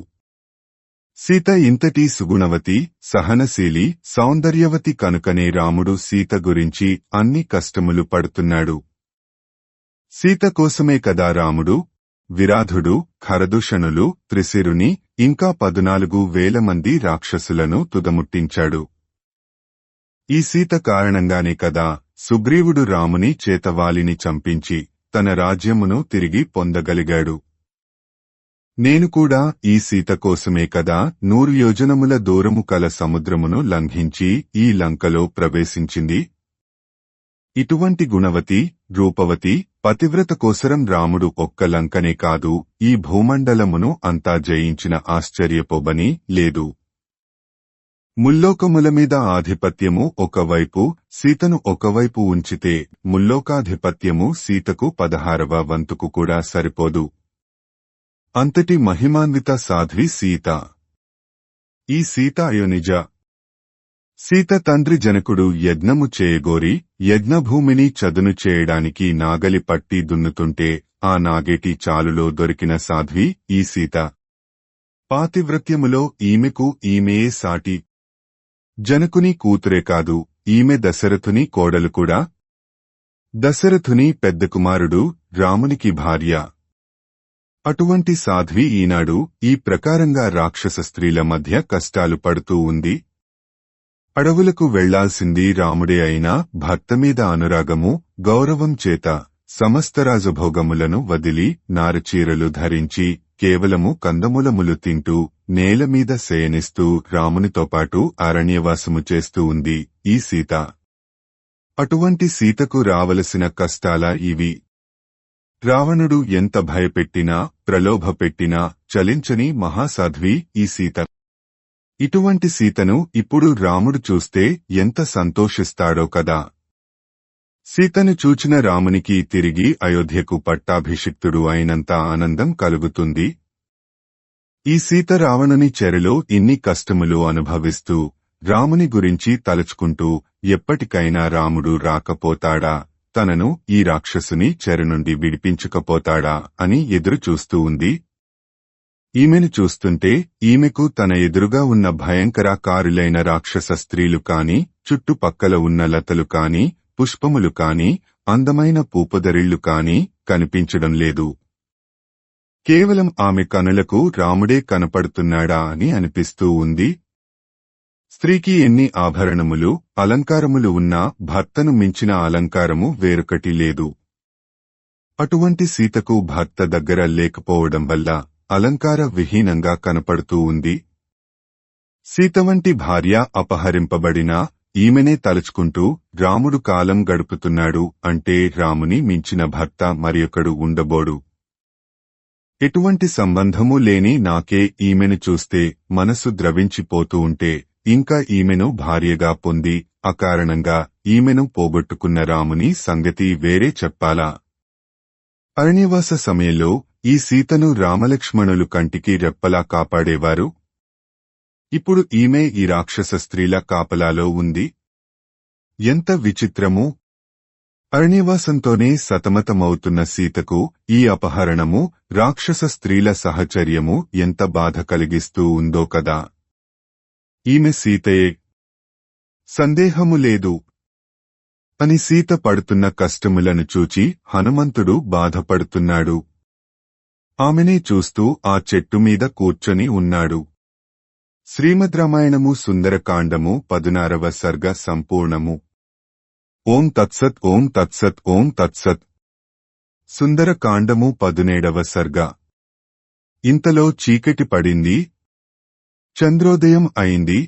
సీత ఇంతటి సుగుణవతి, సహనశీలి, సౌందర్యవతి కనుకనే రాముడు సీత గురించి అన్ని కష్టములు పడుతున్నాడు. సీత కోసమే కదా రాముడు విరాధుడు, ఖరదూషణులు, త్రిశిరుని ఇంకా 14,000 మంది రాక్షసులను తుదముట్టించాడు. ఈ సీత కారణంగానే కదా సుగ్రీవుడు రాముని చేతవాలిని చంపించి తన రాజ్యమును తిరిగి పొందగలిగాడు. నేను కూడా ఈ సీత కోసమే కదా 100 యోజనముల దూరము కల సముద్రమును లంఘించి ఈ లంకలో ప్రవేశించింది. ఇటువంటి గుణవతి, రూపవతి, పతివ్రత కోసరం రాముడు ఒక్క లంకనే కాదు ఈ భూమండలమును అంతా జయించిన ఆశ్చర్యపోబని లేదు. ముల్లోకముల మీద ఆధిపత్యము ఒకవైపు, సీతను ఒకవైపు ఉంచితే ముల్లోకాధిపత్యము సీతకు 16వ వంతుకు కూడా సరిపోదు. అంతటి మహిమాన్విత సాధ్వి సీత. ఈ సీత అయోనిజ. సీత తండ్రి జనకుడు యజ్ఞము చేయగోరి యజ్ఞభూమిని చదును చేయడానికి నాగలి పట్టి దున్నుతుంటే ఆ నాగేటి చాలులో దొరికిన సాధ్వి ఈ సీత. పాతివ్రత్యములో ఈమెకు ఈమెయే సాటి. జనకుని కూతురే కాదు, ఈమె దశరథుని కోడలు కూడా. దశరథుని పెద్ద కుమారుడు, రామునికి భార్య. అటువంటి సాధ్వి ఈనాడు ఈ ప్రకారంగా రాక్షస స్త్రీల మధ్య కష్టాలు పడుతూ ఉంది. అడవులకు వెళ్లాల్సింది రాముడే అయినా భర్తమీద అనురాగము, గౌరవం చేత సమస్త రాజభోగములను వదిలి నారచీరలు ధరించి కేవలము కందమూలములు తింటూ నేలమీద శయనిస్తూ రామునితో పాటు అరణ్యవాసము చేస్తూ ఉంది ఈ సీత. అటువంటి సీతకు రావలసిన కష్టాలా ఇవి? రావణుడు ఎంత భయపెట్టినా, ప్రలోభపెట్టినా చలించని మహాసాధ్వి ఈ సీత. ఇటువంటి సీతను ఇప్పుడు రాముడు చూస్తే ఎంత సంతోషిస్తాడో కదా. సీతను చూచిన రామునికి తిరిగి అయోధ్యకు పట్టాభిషిక్తుడు అయినంత ఆనందం కలుగుతుంది. ఈ సీత రావణుని చెరలో ఇన్ని కష్టములు అనుభవిస్తూ రాముని గురించి తలుచుకుంటూ ఎప్పటికైనా రాముడు రాకపోతాడా, తనను ఈ రాక్షసుని చెర నుండి విడిపించకపోతాడా అని ఎదురుచూస్తూ ఉంది. ఈమెను చూస్తుంటే ఈమెకు తన ఎదురుగా ఉన్న భయంకరాకారులైన రాక్షస స్త్రీలు కాని, చుట్టుపక్కల ఉన్న లతలు కాని, పుష్పములు కాని, అందమైన పూపదరిళ్లు కాని కనిపించడం లేదు. కేవలం ఆమె కనులకు రాముడే కనపడుతున్నాడా అని అనిపిస్తూ ఉంది. స్త్రీకి ఎన్ని ఆభరణములు, అలంకారములు ఉన్నా భర్తను మించిన అలంకారము వేరొకటి లేదు. అటువంటి సీతకు భర్త దగ్గర లేకపోవడం వల్ల అలంకార విహీనంగా కనపడుతూ ఉంది. సీత వంటి భార్య అపహరింపబడినా ఈమెనే తలుచుకుంటూ రాముడు కాలం గడుపుతున్నాడు అంటే రాముని మించిన భర్త మరియొకడు ఉండబోడు. ఎటువంటి సంబంధమూ లేని నాకే ఈమెను చూస్తే మనసు ద్రవించిపోతూ ఉంటే ఇంకా ఈమెను భార్యగా పొంది అకారణంగా ఈమెను పోగొట్టుకున్న రాముని సంగతి వేరే చెప్పాలా? అరణ్యవాస సమయంలో ఈ సీతను రామలక్ష్మణులు కంటికి రెప్పలా కాపాడేవారు. ఇప్పుడు ఈమె ఈ రాక్షస స్త్రీల కాపలాలో ఉంది. ఎంత విచిత్రము! అరణ్యవాసంతోనే సతమతమవుతున్న సీతకు ఈ అపహరణము, రాక్షస స్త్రీల సహచర్యము ఎంత బాధ కలిగిస్తూ ఉందో కదా. ఈమె సీతయే, సందేహము లేదు అని సీత పడుతున్న కష్టములను చూచి హనుమంతుడు బాధపడుతున్నాడు. ఆమెనే చూస్తూ ఆ చెట్టు మీద కూర్చొని ఉన్నాడు. శ్రీమద్ రామాయణము సుందరకాండము 16వ సర్గ సంపూర్ణము. ఓం తత్సత్ ఓం తత్సత్ ఓం తత్సత్. సుందరకాండము 17వ సర్గ. ఇంతలో చీకటి పడింది. చంద్రోదయం అయింది.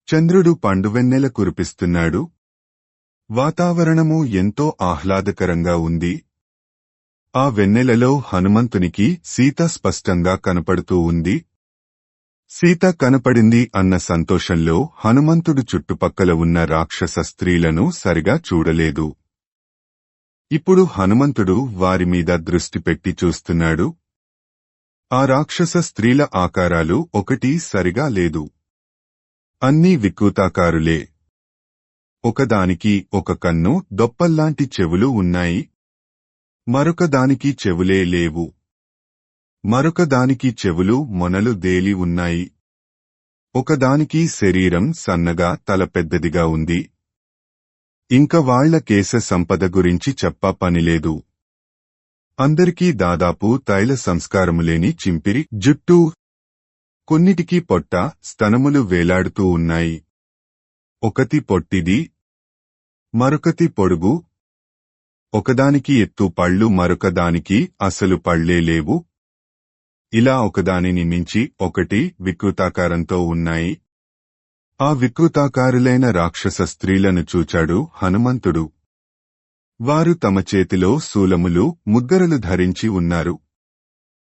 చంద్రుడు పండువెన్నెల కురిపిస్తున్నాడు. వాతావరణము ఎంతో ఆహ్లాదకరంగా ఉంది. ఆ వెన్నెలలో హనుమంతునికి సీత స్పష్టంగా కనపడుతూ ఉంది. సీత కనపడింది అన్న సంతోషంలో హనుమంతుడు చుట్టుపక్కల ఉన్న రాక్షస స్త్రీలను సరిగా చూడలేదు. ఇప్పుడు హనుమంతుడు వారి మీద దృష్టి పెట్టి చూస్తున్నాడు. ఆ రాక్షస స్త్రీల ఆకారాలు ఒకటి సరిగా లేదు. అన్నీ వికృతాకారులే. ఒకదానికి ఒక కన్ను, దొప్పల్లాంటి చెవులు ఉన్నాయి. మరొకదానికి చెవులే లేవు. మరొకదానికి చెవులు మొనలు దేలి ఉన్నాయి. ఒకదానికి శరీరం సన్నగా, తల పెద్దదిగా ఉంది. ఇంక వాళ్ల కేశ సంపద గురించి చెప్ప పనిలేదు. అందరికీ దాదాపు తైల సంస్కారములేని చింపిరి జుట్టు. కొన్నిటికి పొట్ట, స్తనములు వేలాడుతూ ఉన్నాయి. ఒకటి పొట్టిది, మరొకటి పొడుగు. ఒకదానికి ఎత్తు పళ్ళు, మరొకదానికి అసలు పళ్లే లేవు. ఇలా ఒకదానిని మించి ఒకటి వికృతాకారంతో ఉన్నాయి. ఆ వికృతాకారులైన రాక్షస స్త్రీలను చూచాడు హనుమంతుడు. వారు తమ చేతిలో శూలములు, ముద్గరలు ధరించి ఉన్నారు.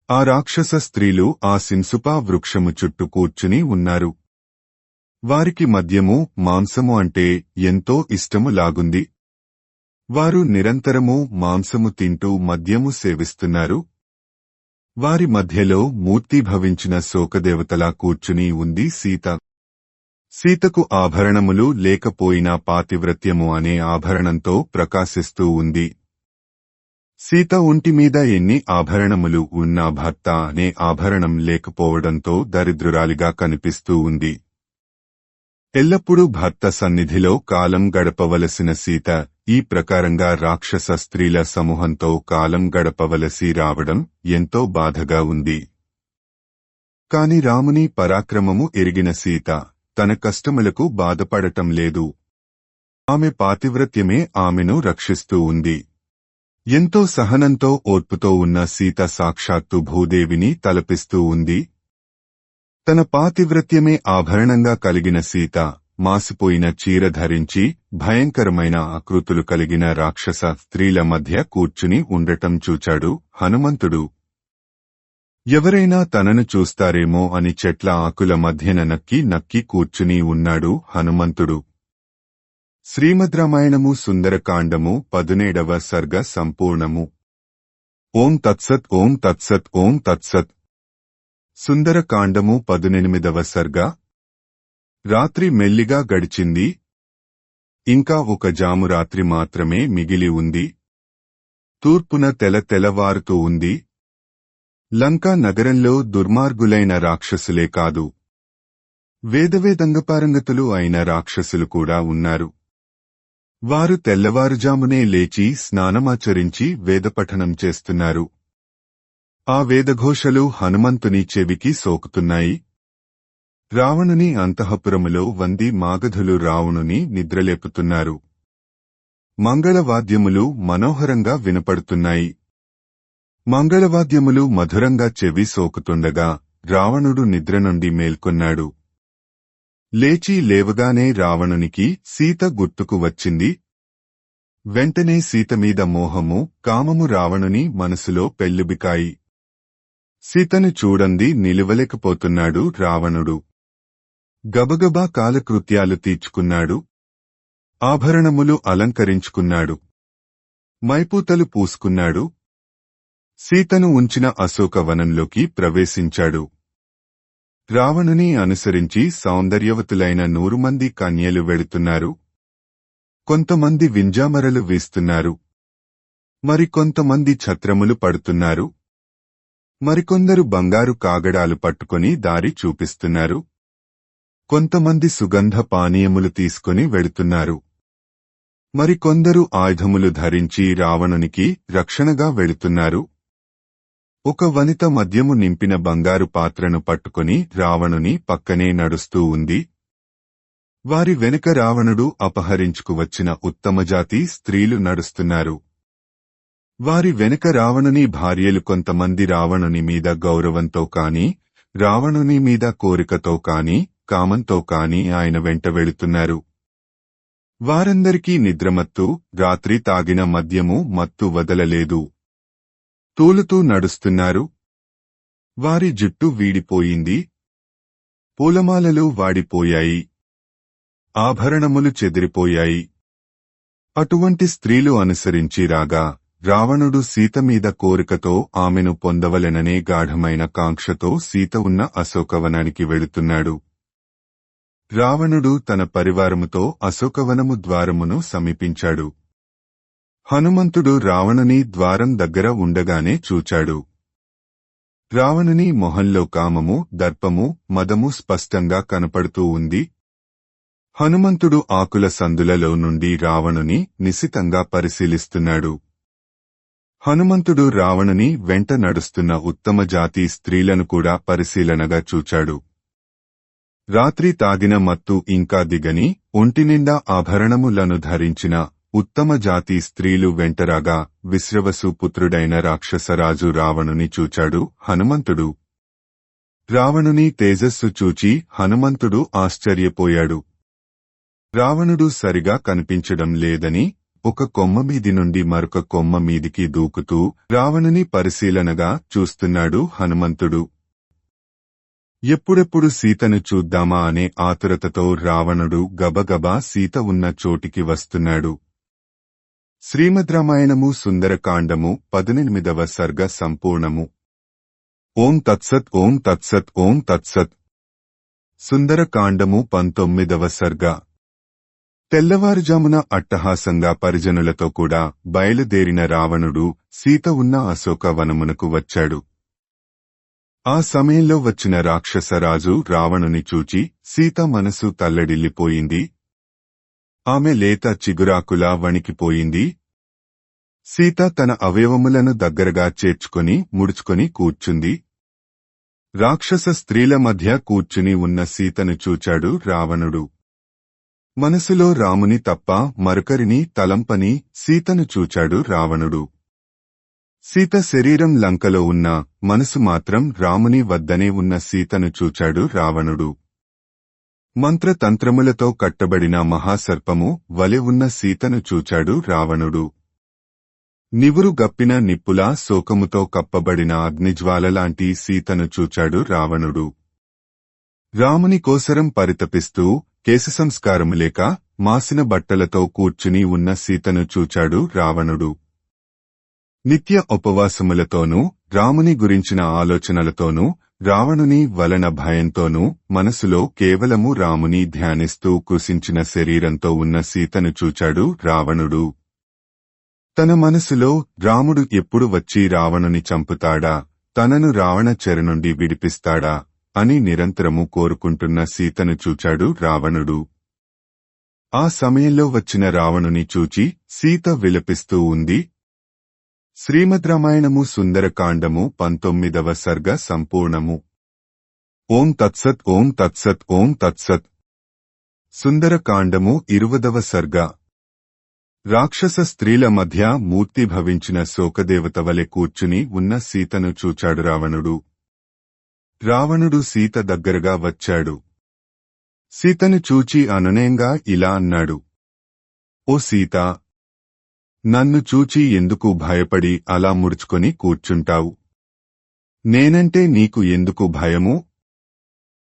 ఆ రాక్షస స్త్రీలు ఆ సింసుపా వృక్షము చుట్టూ కూర్చుని ఉన్నారు. వారికి మద్యము, మాంసము అంటే ఎంతో ఇష్టము లాగుంది. వారు నిరంతరము మాంసము తింటూ మద్యము సేవిస్తున్నారు. వారి మధ్యలో మూర్తీభవించిన శోకదేవతలా కూర్చుని ఉంది సీత. సీతకు ఆభరణములు లేకపోయినా పాతివ్రత్యము అనే ఆభరణంతో ప్రకాశిస్తూ ఉంది. సీత ఒంటిమీద ఎన్ని ఆభరణములు ఉన్నా భర్త అనే ఆభరణం లేకపోవడంతో దరిద్రురాలిగా కనిపిస్తూ ఉంది. ఎల్లప్పుడూ భర్త సన్నిధిలో కాలం గడపవలసిన సీత ఈ ప్రకారంగా రాక్షస స్త్రీల సమూహంతో కాలం గడపవలసి రావడం ఎంతో బాధగా ఉంది. కాని రాముని పరాక్రమము ఎరిగిన సీత తన కష్టములకు బాధపడటం లేదు. ఆమె పాతివ్రత్యమే ఆమెను రక్షిస్తూ ఉంది. ఎంతో సహనంతో ఓర్పుతో ఉన్న సీత సాక్షాత్తు భూదేవిని తలపిస్తూ ఉంది. తన పాతివ్రత్యమే ఆభరణంగా కలిగిన సీత మాసిపోయిన చీర ధరించి భయంకరమైన ఆకృతులు కలిగిన రాక్షస స్త్రీల మధ్య కూర్చుని ఉండటం చూచాడు హనుమంతుడు. ఎవరైనా తనను చూస్తారేమో అని చెట్ల ఆకుల మధ్యన నక్కి నక్కి కూర్చుని ఉన్నాడు హనుమంతుడు. శ్రీమద్ రామాయణము సుందరకాండము 17వ సర్గ సంపూర్ణము. ఓం తత్సత్ ఓం తత్సత్ ఓం తత్సత్. సుందరకాండము 18వ సర్గ. రాత్రి మెల్లిగా గడిచింది. ఇంకా ఒక జాము రాత్రి మాత్రమే మిగిలి ఉంది. తూర్పున తెల్లవారుతూ ఉంది. లంకా నగరంలో దుర్మార్గులైన రాక్షసులే కాదు, వేదవేదంగపారంగతులు అయిన రాక్షసులు కూడా ఉన్నారు. వారు తెల్లవారుజామునే లేచి స్నానమాచరించి వేదపఠనం చేస్తున్నారు. ఆ వేదఘోషలు హనుమంతుని చెవికి సోకుతున్నాయి. రావణుని అంతఃపురములో వంది మాగధులు రావణుని నిద్రలేపుతున్నారు. మంగళవాద్యములు మనోహరంగా వినపడుతున్నాయి. మంగళవాద్యములు మధురంగా చెవి సోకుతుండగా రావణుడు నిద్ర నుండి మేల్కొన్నాడు. లేచి లేవగానే రావణునికి సీత గుర్తుకు వచ్చింది. వెంటనే సీతమీద మోహము, కామము రావణుని మనసులో పెల్లుబికాయి. సీతను చూడంది నిలువలేకపోతున్నాడు రావణుడు. గబగబా కాలకృత్యాలు తీర్చుకున్నాడు. ఆభరణములు అలంకరించుకున్నాడు. మైపూతలు పూసుకున్నాడు. సీతను ఉంచిన అశోకవనంలోకి ప్రవేశించాడు. రావణుని అనుసరించి సౌందర్యవతులైన 100 మంది కన్యలు వెళుతున్నారు. కొంతమంది వింజామరలు వీస్తున్నారు. మరికొంతమంది ఛత్రములు పడుతున్నారు. మరికొందరు బంగారు కాగడాలు పట్టుకొని దారి చూపిస్తున్నారు. కొంతమంది సుగంధ పానీయములు తీసుకుని వెడుతున్నారు. మరికొందరు ఆయుధములు ధరించి రావణునికి రక్షణగా వెళుతున్నారు. ఒక వనిత మద్యము నింపిన బంగారు పాత్రను పట్టుకుని రావణుని పక్కనే నడుస్తూ ఉంది. వారి వెనుక రావణుడు అపహరించుకువచ్చిన ఉత్తమజాతి స్త్రీలు నడుస్తున్నారు. వారి వెనుక రావణుని భార్యలు కొంతమంది రావణుని మీద గౌరవంతో కాని, రావణుని మీద కోరికతో కాని, కామంతో కాని ఆయన వెంట వెళుతున్నారు. వారందరికీ నిద్రమత్తు, రాత్రి తాగిన మద్యము మత్తు వదలలేదు. తూలుతూ నడుస్తున్నారు. వారి జుట్టు వీడిపోయింది. పూలమాలలు వాడిపోయాయి. ఆభరణములు చెదిరిపోయాయి. అటువంటి స్త్రీలు అనుసరించి రాగా రావణుడు సీత మీద కోరికతో ఆమెను పొందవలెననే గాఢమైన కాంక్షతో సీత ఉన్న అశోకవనానికి వెళుతున్నాడు. రావణుడు తన పరివారముతో అశోకవనము ద్వారమును సమీపించాడు. హనుమంతుడు రావణుని ద్వారం దగ్గర ఉండగానే చూచాడు. రావణుని మొహంలో కామము, దర్పము, మదము స్పష్టంగా కనపడుతూ ఉంది. హనుమంతుడు ఆకుల సందులలో నుండి రావణుని నిశితంగా పరిశీలిస్తున్నాడు. హనుమంతుడు రావణుని వెంట నడుస్తున్న ఉత్తమ జాతి స్త్రీలను కూడా పరిశీలనగా చూచాడు. రాత్రి తాగిన మత్తు ఇంకా దిగని, ఒంటినిండా ఆభరణములను ధరించిన ఉత్తమ జాతి స్త్రీలు వెంటరాగా విశ్రవసు పుత్రుడైన రాక్షసరాజు రావణుని చూచాడు హనుమంతుడు. రావణుని తేజస్సు చూచి హనుమంతుడు ఆశ్చర్యపోయాడు. రావణుడు సరిగా కనిపించడం లేదని ఒక కొమ్మ మీది నుండి మరొక కొమ్మ మీదికి దూకుతూ రావణుని పరిశీలనగా చూస్తున్నాడు హనుమంతుడు. ఎప్పుడెప్పుడు సీతను చూద్దామా అనే ఆతురతతో రావణుడు గబగబా సీత ఉన్న చోటికి వస్తున్నాడు. శ్రీమద్ రామాయణము సుందరకాండము 18వ సర్గ సంపూర్ణము. ఓం తత్సత్ ఓం తత్సత్ ఓం తత్సత్. సుందరకాండము 19వ సర్గ. తెల్లవారుజామున అట్టహాసంగా పరిజనులతో కూడా బయలుదేరిన రావణుడు సీత ఉన్న అశోకవనమునకు వచ్చాడు. ఆ సమయంలో వచ్చిన రాక్షసరాజు రావణుని చూచి సీత మనసు తల్లడిల్లిపోయింది. ఆమె లేత చిగురాకులా వణికిపోయింది. సీత తన అవయవములను దగ్గరగా చేర్చుకొని ముడుచుకొని కూర్చుంది. రాక్షస స్త్రీల మధ్య కూర్చుని ఉన్న సీతను చూచాడు రావణుడు. మనసులో రాముని తప్ప మరొకరిని తలంపని సీతను చూచాడు రావణుడు. సీత శరీరం లంకలో ఉన్న మనసు మాత్రం రాముని వద్దనే ఉన్న సీతను చూచాడు రావణుడు. మంత్రతంత్రములతో కట్టబడిన మహాసర్పము వలె ఉన్న సీతను చూచాడు రావణుడు. నివురు గప్పిన నిప్పులా శోకముతో కప్పబడిన అగ్నిజ్వాలలాంటి సీతను చూచాడు రావణుడు. రాముని కోసరం పరితపిస్తూ కేశసంస్కారము లేక మాసిన బట్టలతో కూర్చుని ఉన్న సీతను చూచాడు రావణుడు. నిత్య ఉపవాసములతోనూ రాముని గురించిన ఆలోచనలతోనూ రావణుని వలన భయంతోనూ మనసులో కేవలము రాముని ధ్యానిస్తూ కృశించిన శరీరంతో ఉన్న సీతను చూచాడు రావణుడు. తన మనసులో రాముడు ఎప్పుడు వచ్చి రావణుని చంపుతాడా, తనను రావణ చెర నుండి విడిపిస్తాడా అని నిరంతరము కోరుకుంటున్న సీతను చూచాడు రావణుడు. ఆ సమయంలో వచ్చిన రావణుని చూచి సీత విలపిస్తూ ఉంది. శ్రీమద్ రామాయణము సుందరకాండము 19వ సర్గ సంపూర్ణము. ఓం తత్సత్ ఓం తత్సత్ ఓం తత్సత్. సుందరకాండము 20వ సర్గ. రాక్షస స్త్రీల మధ్య మూర్తిభవించిన శోకదేవత వలె కూర్చుని ఉన్న సీతను చూచాడు రావణుడు. రావణుడు సీత దగ్గరగా వచ్చాడు. సీతను చూచి అనునయంగా ఇలా అన్నాడు. ఓ సీత, నన్ను చూచి ఎందుకు భయపడి అలా ముడుచుకొని కూర్చుంటావు? నేనంటే నీకు ఎందుకు భయము?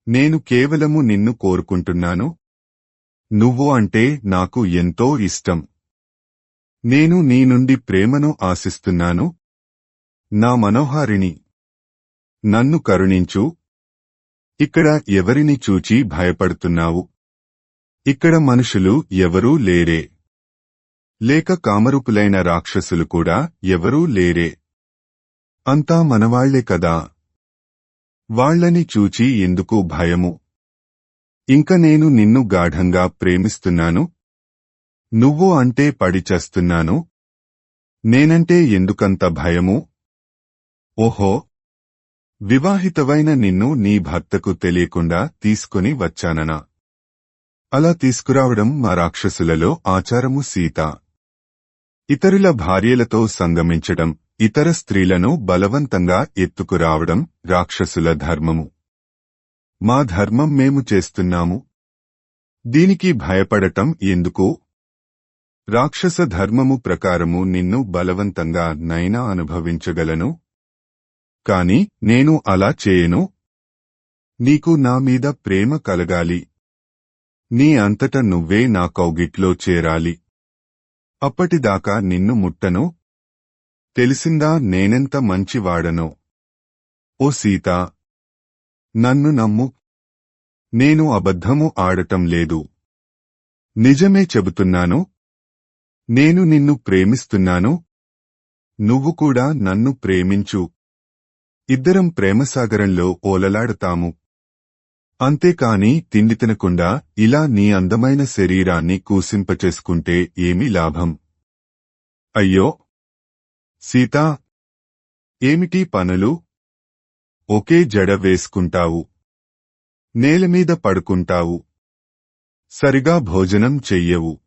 నేను కేవలము నిన్ను కోరుకుంటున్నాను. నువ్వు అంటే నాకు ఎంతో ఇష్టం. నేను నీ నుండి ప్రేమను ఆశిస్తున్నాను. నా మనోహారిణి, నన్ను కరుణించు. ఇక్కడ ఎవరిని చూచి భయపడుతున్నావు? ఇక్కడ మనుషులు ఎవరూ లేరే. లేక కామరూపులైన రాక్షసులు కూడా ఎవరూ లేరే. అంతా మనవాళ్లే కదా. వాళ్లని చూచి ఎందుకు భయము? ఇంక నేను నిన్ను గాఢంగా ప్రేమిస్తున్నాను. నువ్వు అంటే పడి చస్తున్నాను. నేనంటే ఎందుకంత భయము? ఓహో, వివాహితవైన నిన్ను నీ భర్తకు తెలియకుండా తీసుకుని వచ్చాననా? అలా తీసుకురావడం మా రాక్షసులలో ఆచారము సీత. ఇతరుల భార్యలతో సంగమించడం, ఇతర స్త్రీలను బలవంతంగా ఎత్తుకురావడం రాక్షసుల ధర్మము. మా ధర్మం మేము చేస్తున్నాము. దీనికి భయపడటం ఎందుకు? రాక్షస ధర్మము ప్రకారము నిన్ను బలవంతంగా నైనా అనుభవించగలను. కాని నేను అలా చేయను. నీకు నా మీద ప్రేమ కలగాలి. నీ అంతట నువ్వే నా కౌగిట్లో చేరాలి. అప్పటిదాకా నిన్ను ముట్టను. తెలిసిందా నేనెంత మంచివాడనో? ఓ సీతా, నన్ను నమ్ము. నేను అబద్ధము ఆడటం లేదు. నిజమే చెబుతున్నాను. నేను నిన్ను ప్రేమిస్తున్నాను. నువ్వు కూడా నన్ను ప్రేమించు. ఇద్దరం ప్రేమసాగరంలో ఓలలాడతాము. అంతేకాని తిండి తినకుండా ఇలా నీ అందమైన శరీరాన్ని కూసింపచేసుకుంటే ఏమి లాభం? అయ్యో సీతా, ఏమిటి పనులు? ఒకే జడ వేసుకుంటావు, నేలమీద పడుకుంటావు, సరిగా భోజనం చెయ్యవు.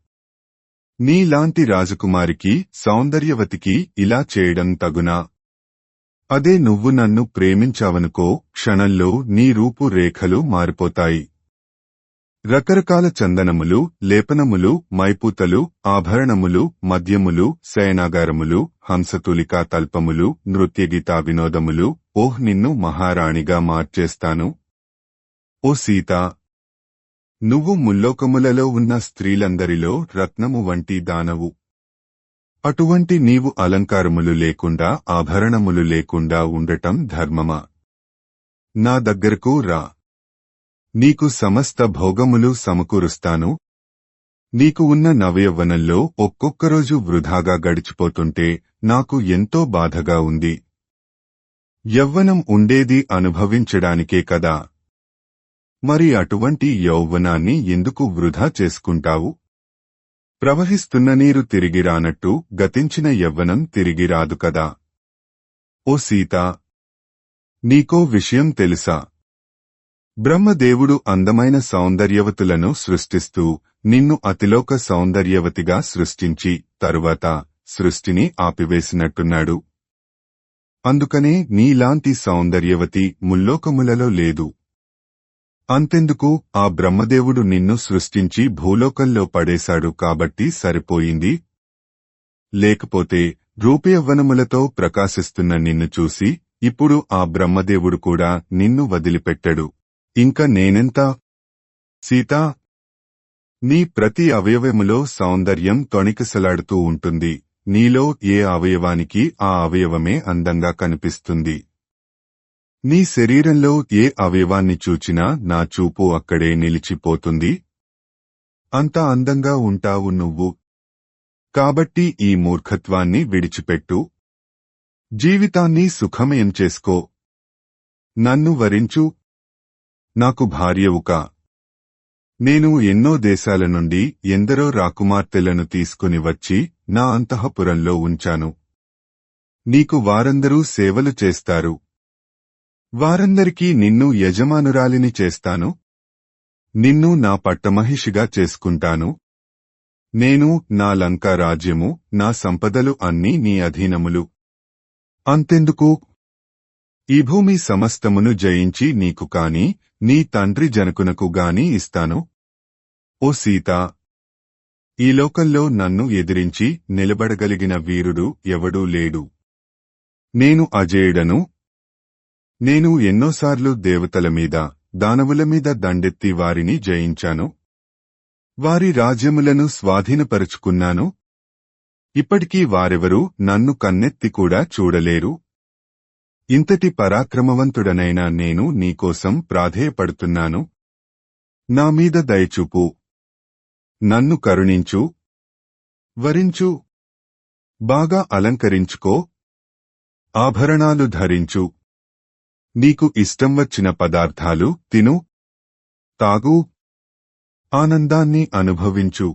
నీలాంటి రాజకుమారికి, సౌందర్యవతికి ఇలా చేయడం తగునా? అదే నువ్వు నన్ను ప్రేమించావనుకో, క్షణంలో నీ రూపు రేఖలు మారిపోతాయి. రకరకాల చందనములు, లేపనములు, మైపూతలు, ఆభరణములు, మద్యములు, శయనాగారములు, హంసతులికా తల్పములు, నృత్యగీతా వినోదములు, ఓహ్ నిన్ను మహారాణిగా మార్చేస్తాను. ఓ సీతా, నువ్వు ముల్లోకములలో ఉన్న స్త్రీలందరిలో రత్నము వంటి దానవు. అటువంటి నీవు అలంకారములు లేకుండా, ఆభరణములు లేకుండా ఉండటం ధర్మమా? నా దగ్గరకు రా. నీకు సమస్త భోగములు సమకూరుస్తాను. నీకు ఉన్న నవయవ్వనంలో ఒక్కొక్కరోజు వృధాగా గడిచిపోతుంటే నాకు ఎంతో బాధగా ఉంది. యవ్వనం ఉండేది అనుభవించడానికే కదా. మరి అటువంటి యౌవనాన్ని ఎందుకు వృధా చేసుకుంటావు? ప్రవహిస్తున్న నీరు తిరిగి రానట్టు గతించిన యవ్వనం తిరిగి రాదు కదా. ఓ సీతా, నీకో విషయం తెలుసా? బ్రహ్మదేవుడు అందమైన సౌందర్యవతులను సృష్టిస్తూ నిన్ను అతిలోక సౌందర్యవతిగా సృష్టించి తరువాత సృష్టిని ఆపివేసినట్టున్నాడు. అందుకనే నీలాంటి సౌందర్యవతి ముల్లోకములలో లేదు. అంతెందుకు, ఆ బ్రహ్మదేవుడు నిన్ను సృష్టించి భూలోకంలో పడేశాడు కాబట్టి సరిపోయింది. లేకపోతే రూపయవ్వనములతో ప్రకాశిస్తున్న నిన్ను చూసి ఇప్పుడు ఆ బ్రహ్మదేవుడు కూడా నిన్ను వదిలిపెట్టడు. ఇంక నేనెంత? సీతా, నీ ప్రతి అవయవములో సౌందర్యం తొణికిసలాడుతూ ఉంటుంది. నీలో ఏ అవయవానికి ఆ అవయవమే అందంగా కనిపిస్తుంది. నీ శరీరంలో ఏ అవయవాన్ని చూచినా నా చూపు అక్కడే నిలిచిపోతుంది. అంత అందంగా ఉంటావు నువ్వు. కాబట్టి ఈ మూర్ఖత్వాన్ని విడిచిపెట్టు. జీవితాన్ని సుఖమయం చేసుకో. నన్ను వరించు. నాకు భార్యవు కా. నేను ఎన్నో దేశాల నుండి ఎందరో రాకుమార్తెలను తీసుకుని వచ్చి నా అంతఃపురంలో ఉంచాను. నీకు వారందరూ సేవలు చేస్తారు. వారందరికీ నిన్ను యజమానురాలిని చేస్తాను. నిన్ను నా పట్టమహిషిగా చేసుకుంటాను. నేను, నా లంకా రాజ్యము, నా సంపదలు అన్నీ నీ అధీనములు. అంతెందుకు, ఈ భూమి సమస్తమును జయించి నీకు కాని, నీ తండ్రి జనకునకు గాని ఇస్తాను. ఓ సీతా, ఈ లోకంలో నన్ను ఎదిరించి నిలబడగలిగిన వీరుడు ఎవడూ లేడు. నేను అజేయుడను. నేను ఎన్నోసార్లు దేవతల మీద, దానవుల మీద దండెత్తి వారిని జయించాను. వారి రాజ్యములను స్వాధీనపరుచుకున్నాను. ఇప్పటికీ వారెవరూ నన్ను కన్నెత్తి కూడా చూడలేరు. ఇంతటి పరాక్రమవంతుడనైన నేను నీకోసం ప్రాధేయపడుతున్నాను. నా మీద దయచూపు. నన్ను కరుణించు. వరించు, బాగా అలంకరించుకో, ఆభరణాలు ధరించు, నీకు ఇష్టం వచ్చిన పదార్థాలు తిను, తాగు, ఆనందాన్ని అనుభవించు,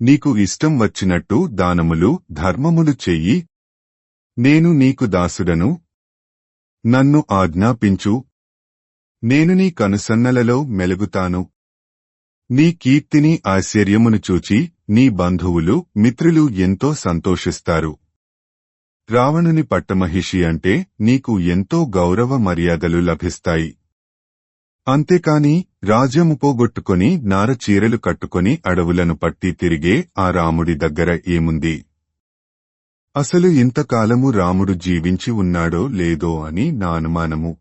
నీకు ఇష్టం వచ్చినట్టు దానములు ధర్మములు చెయ్యి. నేను నీకు దాసుడను, నన్ను ఆజ్ఞాపించు, నేను నీ కనుసన్నలలో మెలుగుతాను. నీ కీర్తిని ఐశ్వర్యమును చూచి నీ బంధువులు మిత్రులు ఎంతో సంతోషిస్తారు. రావణుని పట్టమహిషి అంటే నీకు ఎంతో గౌరవ మర్యాదలు లభిస్తాయి. అంతేకాని రాజ్యము పోగొట్టుకుని నారచీరలు కట్టుకుని అడవులను పట్టి తిరిగే ఆ రాముడి దగ్గర ఏముంది? అసలు ఇంతకాలము రాముడు జీవించి ఉన్నాడో లేదో అని నా అనుమానము.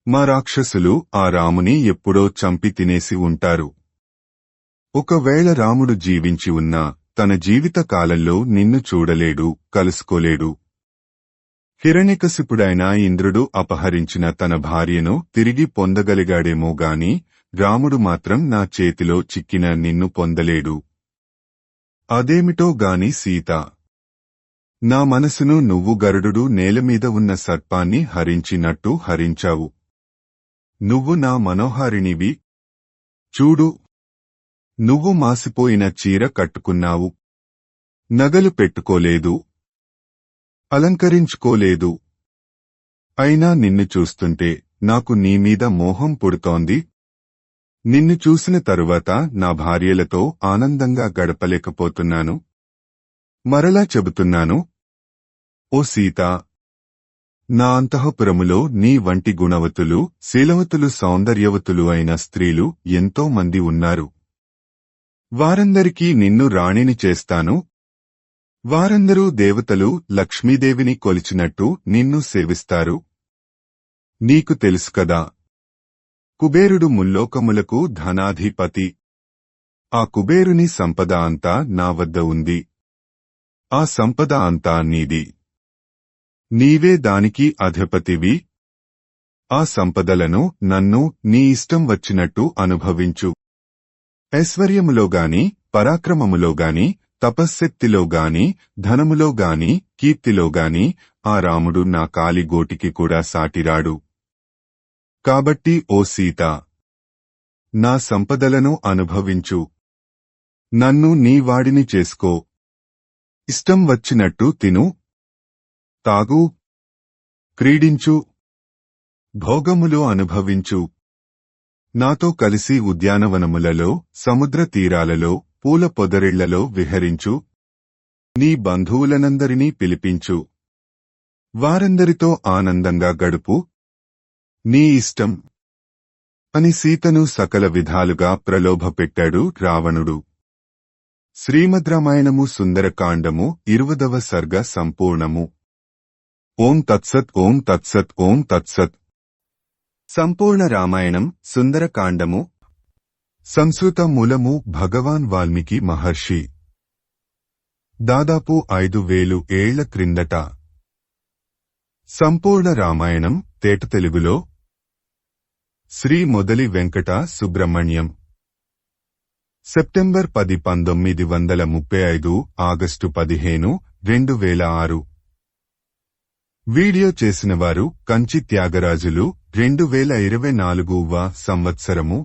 మా రాక్షసులు ఆ రాముని ఎప్పుడో చంపి తినేసి ఉంటారు. ఒకవేళ రాముడు జీవించి ఉన్నా తన జీవిత కాలంలో నిన్ను చూడలేడు, కలుసుకోలేడు. హిరణ్యకశిపుడైన ఇంద్రుడు అపహరించిన తన భార్యను తిరిగి పొందగలిగాడేమో గాని రాముడు మాత్రం నా చేతిలో చిక్కిన నిన్ను పొందలేడు. అదేమిటో గాని సీత, నా మనసును నువ్వు గరుడు నేలమీద ఉన్న సర్పాన్ని హరించినట్టు హరించావు. నువ్వు నా మనోహారిణివి. చూడు, నువ్వు మాసిపోయిన చీర కట్టుకున్నావు, నగలు పెట్టుకోలేదు, అలంకరించుకోలేదు. అయినా నిన్ను చూస్తుంటే నాకు నీమీద మోహం పుడుతోంది. నిన్ను చూసిన తరువాత నా భార్యలతో ఆనందంగా గడపలేకపోతున్నాను. మరలా చెబుతున్నాను, ఓ సీత, నా అంతఃపురములో నీ వంటి గుణవతులు, శీలవతులు, సౌందర్యవతులు అయిన స్త్రీలు ఎంతో మంది ఉన్నారు. వారందరికీ నిన్ను రాణిని చేస్తాను. వారందరూ దేవతలు లక్ష్మీదేవిని కొలిచినట్టు నిన్ను సేవిస్తారు. నీకు తెలుసు కదా, కుబేరుడు ముల్లోకములకు ధనాధిపతి. ఆ కుబేరుని సంపద అంతా నా వద్ద ఉంది. ఆ సంపద అంతా నీది. నీవే దానికి అధిపతివి. ఆ సంపదలను నన్ను నీ ఇష్టం వచ్చినట్టు అనుభవించు. ఐశ్వర్యములోగాని, పరాక్రమములోగాని, తపశ్శక్తిలోగాని, ధనములోగాని, కీర్తిలోగాని ఆ రాముడు నా కాలి గోటికి కూడా సాటిరాడు. కాబట్టి ఓ సీత, నా సంపదలను అనుభవించు. నన్ను నీ వాడిని చేసుకో. ఇష్టం వచ్చినట్టు తిను, తాగు, క్రీడించు, భోగములు అనుభవించు. నాతో కలిసి ఉద్యానవనములలో, సముద్ర తీరాలలో, పూల పొదరిళ్లలో విహరించు. నీ బంధువులనందరినీ పిలిపించు. వారందరితో ఆనందంగా గడుపు. నీ ఇష్టం అని సీతను సకల విధాలుగా ప్రలోభపెట్టాడు రావణుడు. శ్రీమద్రామాయణము సుందరకాండము 20వ సర్గ సంపూర్ణము. ఓం తత్సత్. ఓం తత్సత్. ఓం తత్సత్. సంపూర్ణ రామాయణం సుందరకాండము. సంస్కృత మూలము భగవాన్ వాల్మీకి మహర్షి. దాదాపు 5000 ఏళ్ల క్రిందట. సంపూర్ణ రామాయణం తేట తెలుగులో Shri Modali Venkata Subrahmanyam. September 10, 1935, August 15, 2006. Video చేసినవారు కంచి త్యాగరాజులు. 2024వ సంవత్సరము